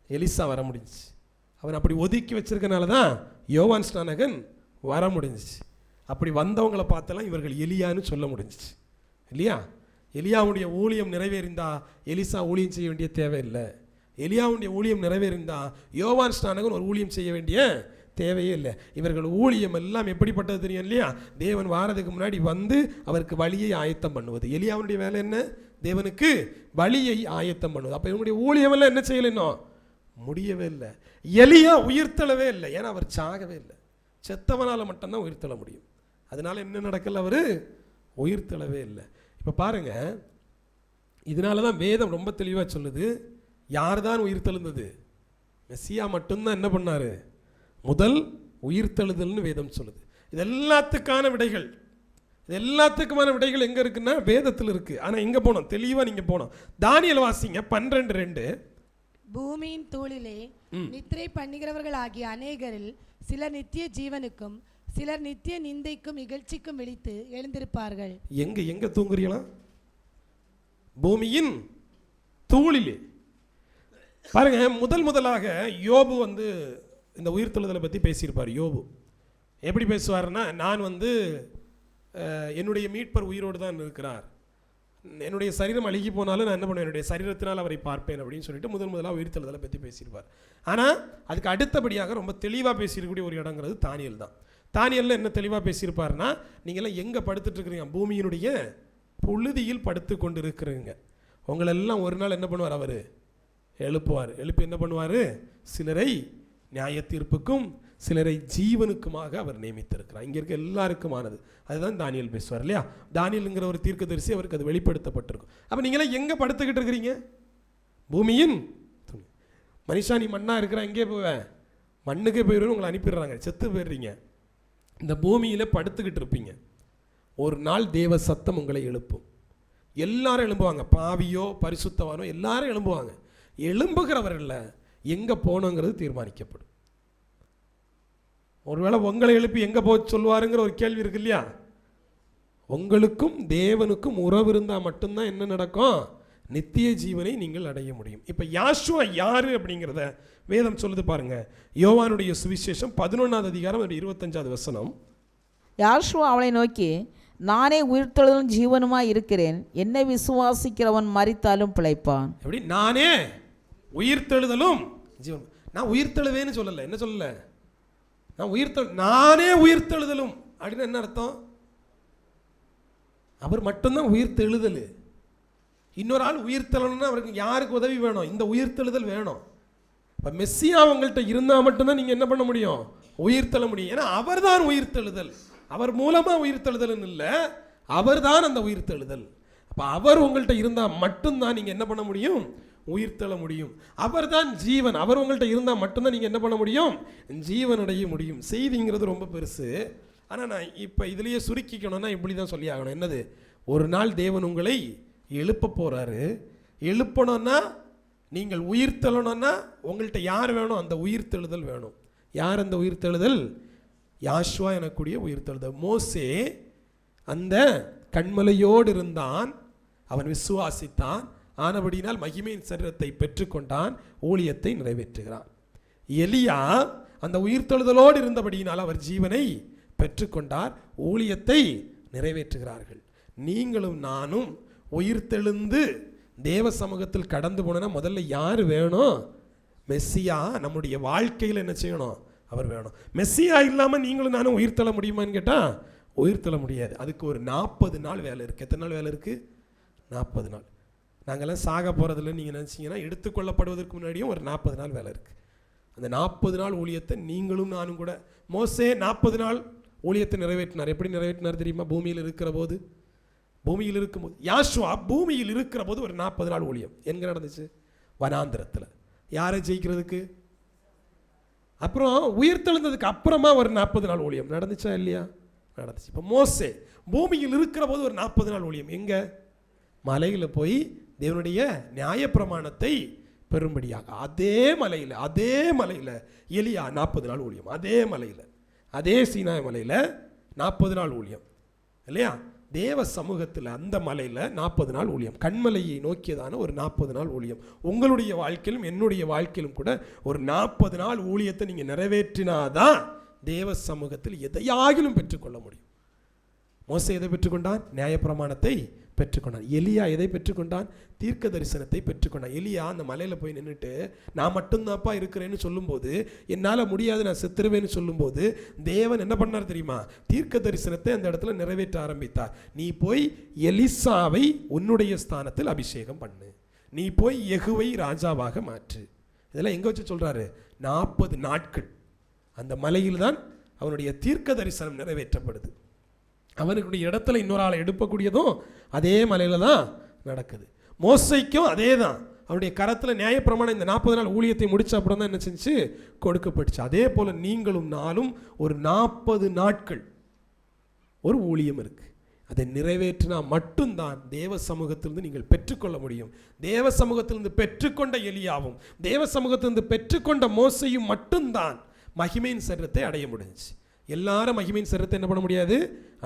எலிசா வர முடிஞ்சிச்சு. அவன் அப்படி ஒதுக்கி வச்சிருக்கனால தான் யோவான் ஸ்நானகன் வர முடிஞ்சிச்சு. அப்படி வந்தவங்களை பார்த்தெல்லாம் இவர்கள் எலியான்னு சொல்ல முடிஞ்சிச்சு இல்லையா? எலியாவுடைய ஊழியம் நிறைவேறிந்தா எலிசா ஊழியம் செய்ய வேண்டிய தேவையில்லை. எலியாவுடைய ஊழியம் நிறைவேறிந்தா யோவான் ஸ்நானகன் ஒரு ஊழியம் செய்ய வேண்டிய தேவையே இல்லை. இவர்கள் ஊழியம் எல்லாம் எப்படிப்பட்டது தெரியும் இல்லையா? தேவன் வாரதுக்கு முன்னாடி வந்து அவருக்கு வழியை ஆயத்தம் பண்ணுவது. எலியாவுடைய வேலை என்ன? தேவனுக்கு வழியை ஆயத்தம் பண்ணுவது. அப்போ இவனுடைய ஊழியம் எல்லாம் என்ன செய்யலைன்னோ முடியவே இல்லை. எலியா உயிர்த்தெழவே இல்லை, ஏன்னா அவர் சாகவே இல்லை. செத்தவனால் மட்டும்தான் உயிர்த்தெழ முடியும். அதனால என்ன நடக்கல, அவர் உயிர்த்தெழவே இல்லை. இப்போ பாருங்க, இதனால தான் வேதம் ரொம்ப தெளிவாக சொல்லுது, யார் தான் உயிர்த்தெழுந்தது? மெசியா மட்டும்தான் என்ன பண்ணாரு, முதல் உயிர்த்தெழுதல்னு வேதம் சொல்லுது. இது எல்லாத்துக்கான விடைகள், இது எல்லாத்துக்குமான விடைகள் எங்கே இருக்குன்னா வேதத்தில் இருக்கு. ஆனால் எங்கே போனோம்? தெளிவாக நீங்கள் போனோம். தானியேல் வாசிங்க 12:2. பூமியின் தூளிலே நித்திரை பண்ணுகிறவர்கள் ஆகிய அநேகரில் சிலர் நித்திய ஜீவனுக்கும் சிலர் நித்திய நிந்தைக்கும் இகழ்ச்சிக்கும் விழித்து எழுந்திருப்பார்கள். எங்க தூங்குறீங்களா? பூமியின் தூளிலே. பாருங்க, முதலாக யோபு வந்து இந்த உயிர்த்தெழுதலை பற்றி பேசியிருப்பார். யோபு எப்படி பேசுவார்னா, நான் என்னுடைய மீட்பர் உயிரோடு தான் இருக்கிறார், என்னுடைய சரீரம் அழுகி போனாலும் நான் என்ன பண்ணுவேன், என்னுடைய சரீரத்தினால் அவரை பார்ப்பேன் அப்படின்னு சொல்லிட்டு முதலாக உயிர்த்தெழுதலை பற்றி பேசியிருப்பார். ஆனால் அதுக்கு அடுத்தபடியாக ரொம்ப தெளிவாக பேசியிருக்கக்கூடிய ஒரு இடங்கிறது தானியேல் தான். தானியேலில் என்ன தெளிவாக பேசியிருப்பார்னா, நீங்களாம் எங்கே படுத்துட்டு இருக்கிறீங்க? பூமியினுடைய புழுதியில் படுத்து கொண்டு இருக்கிறீங்க. உங்களெல்லாம் ஒரு நாள் என்ன பண்ணுவார், அவர் எழுப்புவார். எழுப்பி என்ன பண்ணுவார், சிலரை நியாய தீர்ப்புக்கும் சிலரை ஜீவனுக்குமாக அவர் நியமித்திருக்கிறார். இங்கே இருக்க எல்லாருக்குமானது. அதுதான் தானியேல் பேசுவார் இல்லையா? தானியேலுங்கிற ஒரு தீர்க்கதரிசி, அவருக்கு அது வெளிப்படுத்தப்பட்டிருக்கும். அப்போ நீங்களாம் எங்கே படுத்துக்கிட்டு இருக்கிறீங்க? பூமியின் மனுஷா, நீ மண்ணா இருக்கிற, எங்கே போவேன்? மண்ணுக்கே போயிடுவேன், உங்களை அனுப்பிடுறாங்க, செத்து போயிடுறீங்க. இந்த பூமியில் படுத்துக்கிட்டு இருப்பீங்க. ஒரு நாள் தேவ சத்தம் உங்களை எழுப்பும். எல்லாரும் எழும்புவாங்க, பாவியோ பரிசுத்தவானோ எல்லாரும் எழும்புவாங்க. எழும்புகிறவர்கள் எங்கே போகணுங்கிறது தீர்மானிக்கப்படும். ஒருவேளை உங்களை எழுப்பி எங்கே போக சொல்லுவாருங்கிற ஒரு கேள்வி இருக்கு இல்லையா? உங்களுக்கும் தேவனுக்கும் உறவு இருந்தால் மட்டும்தான் என்ன நடக்கும், நித்திய ஜீவனை நீங்கள் அடைய முடியும். இப்போ யாஷுவா யாரு அப்படிங்கிறத வேதம் சொல்லுது பாருங்க. யோவானுடைய சுவிசேஷம் 11ஆம் அதிகாரம் 25ஆவது வசனம். யாஷுவா அவளை நோக்கி, நானே உயிர்த்தெழுதலும் ஜீவனுமாய் இருக்கிறேன், என்னை விசுவாசிக்கிறவன் மரித்தாலும் பிழைப்பான். எப்படி? நானே உயிர்த்தெழுதலும் ஜீவன். நான் உயிர்த்தெழுவேன்னு சொல்லலை. என்ன சொல்லல? நானே உயிர்த்தெழுதலும் அப்படின்னு என்ன அர்த்தம்? அவர் மட்டும்தான் உயிர்த்தெழுதல். இன்னொரு ஆள் உயிர்த்தெழணும்னா அவருக்கு யாருக்கு உதவி வேணும்? இந்த உயிர்த்தெழுதல் வேணும். இப்போ மெஸ்ஸியா உங்கள்கிட்ட இருந்தால் மட்டும்தான் நீங்கள் என்ன பண்ண முடியும், உயிர்த்தெழ முடியும். ஏன்னா அவர் தான் உயிர்த்தெழுதல். அவர் மூலமாக உயிர்த்தெழுதல்னு இல்லை, அவர் தான் அந்த உயிர்த்தெழுதல். அப்போ அவர் உங்கள்கிட்ட இருந்தால் மட்டும்தான் நீங்கள் என்ன பண்ண முடியும், உயிர்த்தெழ முடியும். அவர் தான் ஜீவன். அவர் உங்கள்கிட்ட இருந்தால் மட்டும்தான் நீங்கள் என்ன பண்ண முடியும், ஜீவனடைய முடியும். செய்திங்கிறது ரொம்ப பெருசு. ஆனால் நான் இப்போ இதுலேயே சுருக்கிக்கணும்னா இப்படி தான் சொல்லி ஆகணும். என்னது? ஒரு நாள் தேவன் உங்களை எழுப்ப போகிறாரு. எழுப்பணும்னா, நீங்கள் உயிர்த்தெழணும்னா உங்கள்கிட்ட யார் வேணும்? அந்த உயிர்த்தெழுதல் வேணும். யார் அந்த உயிர்த்தெழுதல்? யாஷுவா எனக்கூடிய உயிர்த்தெழுதல். மோசே அந்த கண்மலையோடு இருந்தான். அவன் விசுவாசித்தான், ஆனபடியினால் மகிமையின் சரீரத்தை பெற்றுக்கொண்டான், ஊழியத்தை நிறைவேற்றுகிறான். எலியா அந்த உயிர்த்தெழுதலோடு இருந்தபடியினால் அவர் ஜீவனை பெற்றுக்கொண்டார், ஊழியத்தை நிறைவேற்றுகிறார்கள். நீங்களும் நானும் உயிர்த்தெழுந்து தேவ சமூகத்தில் கடந்து போனா முதல்ல யார் வேணும்? மெஸ்ஸியா நம்முடைய வாழ்க்கையில் என்ன செய்யணும்? அவர் வேணும். மெஸ்ஸியா இல்லாமல் நீங்களும் நானும் உயிர்த்தெழ முடியுமான்னு கேட்டால் உயிர்த்தெழ முடியாது. அதுக்கு ஒரு 40 நாள் வேலை இருக்குது. எத்தனை நாள் வேலை இருக்குது? 40 நாள். நாங்கள்லாம் சாக போகிறதில்ல நீங்கள் நினச்சிங்கன்னா எடுத்துக்கொள்ளப்படுவதற்கு முன்னாடியும் ஒரு 40 நாள் வேலை இருக்குது. அந்த 40 நாள் ஊழியத்தை நீங்களும் நானும் கூட, மோசே 40 நாள் ஊழியத்தை நிறைவேற்றினார். எப்படி நிறைவேற்றினார் தெரியுமா? பூமியில் இருக்கிற போது, பூமியில் இருக்கும்போது. யாஷுவா பூமியில் இருக்கிற போது ஒரு 40 நாள் ஊழியம். எங்கே நடந்துச்சு? வனாந்திரத்தில். யாரை ஜெயிக்கிறதுக்கு? அப்புறம் உயிர்த்தெழுந்ததுக்கு அப்புறமா ஒரு 40 நாள் ஊழியம் நடந்துச்சா இல்லையா? நடந்துச்சு. இப்போ மோசே பூமியில் இருக்கிற போது ஒரு 40 நாள் ஊழியம். எங்கே? மலையில் போய் தேவனுடைய நியாயப்பிரமாணத்தை பெரும்படியாக. அதே மலையில் எலியா 40 நாள் ஊழியம். அதே மலையில், அதே சீனாய் மலையில் 40 நாள் ஊழியம் இல்லையா? தேவ சமூகத்தில் அந்த மலையில் 40 நாள் ஊழியம். கண்மலையை நோக்கியதான ஒரு 40 நாள் ஊழியம். உங்களுடைய வாழ்க்கையிலும் என்னுடைய வாழ்க்கையிலும் கூட ஒரு 40 நாள் ஊழியத்தை நீங்கள் நிறைவேற்றினாதான் தேவ சமூகத்தில் எதையாகிலும் பெற்றுக்கொள்ள முடியும். மோசே எதை பெற்றுக்கொண்டான்? நியாயப்பிரமாணத்தை பெற்றுக்கொண்டான். எலியா எதை பெற்றுக்கொண்டான்? தீர்க்க தரிசனத்தை பெற்றுக்கொண்டான். எலியா அந்த மலையில் போய் நின்றுட்டு நான் மட்டும்தான்ப்பா இருக்கிறேன்னு சொல்லும்போது, என்னால் முடியாது நான் செத்துருவேன்னு சொல்லும்போது தேவன் என்ன பண்ணார் தெரியுமா? தீர்க்க தரிசனத்தை அந்த இடத்துல நிறைவேற்ற ஆரம்பித்தார். நீ போய் எலிசாவை உன்னுடைய ஸ்தானத்தில் அபிஷேகம் பண்ணு, நீ போய் யெகூவை ராஜாவாக மாற்று. இதெல்லாம் எங்கே வச்சு சொல்கிறாரு? 40 நாட்கள் அந்த மலையில் தான் அவனுடைய தீர்க்க தரிசனம் நிறைவேற்றப்படுது. அவனுடைய இடத்துல இன்னொரு ஆளை எடுப்பக்கூடியதும் அதே மலையில் தான் நடக்குது. மோசைக்கும் அதே தான். அவனுடைய கரத்தில் நியாயப்பிரமாணம் இந்த 40 நாள் ஊழியத்தை முடிச்ச அப்புறம் தான் என்ன செஞ்சு கொடுக்கப்பட்டுச்சு. அதே போல் நீங்களும் நாளும் ஒரு 40 நாட்கள் ஒரு ஊழியம் இருக்குது. அதை நிறைவேற்றினா மட்டும்தான் தேவ சமூகத்திலிருந்து நீங்கள் பெற்றுக்கொள்ள முடியும். தேவ சமூகத்திலிருந்து பெற்றுக்கொண்ட எலியாவும் தேவ சமூகத்திலிருந்து பெற்றுக்கொண்ட மோசையும் மட்டும்தான் மகிமையின் சரீரத்தை அடைய முடிஞ்சு. எல்லாரும் மகிமையின் சரீரத்தை என்ன பண்ண முடியாது?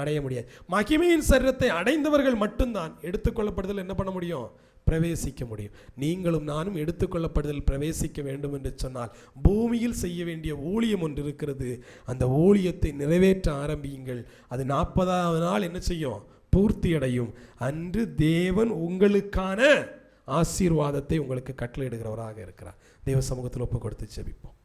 அடைய முடியாது. மகிமையின் சரீரத்தை அடைந்தவர்கள் மட்டும்தான் எடுத்துக்கொள்ளப்படுதல் என்ன பண்ண முடியும்? பிரவேசிக்க முடியும். நீங்களும் நானும் எடுத்துக்கொள்ளப்படுதல் பிரவேசிக்க வேண்டும் என்று சொன்னால் பூமியில் செய்ய வேண்டிய ஊழியம் ஒன்று இருக்கிறது. அந்த ஊழியத்தை நிறைவேற்ற ஆரம்பியுங்கள். அது 40வது நாள் என்ன செய்யும்? பூர்த்தி அடையும். அன்று தேவன் உங்களுக்கான ஆசீர்வாதத்தை உங்களுக்கு கட்டளையிடுகிறவராக இருக்கிறார். தேவ சமூகத்தில் ஒப்பு கொடுத்து ஜெபிப்போம்.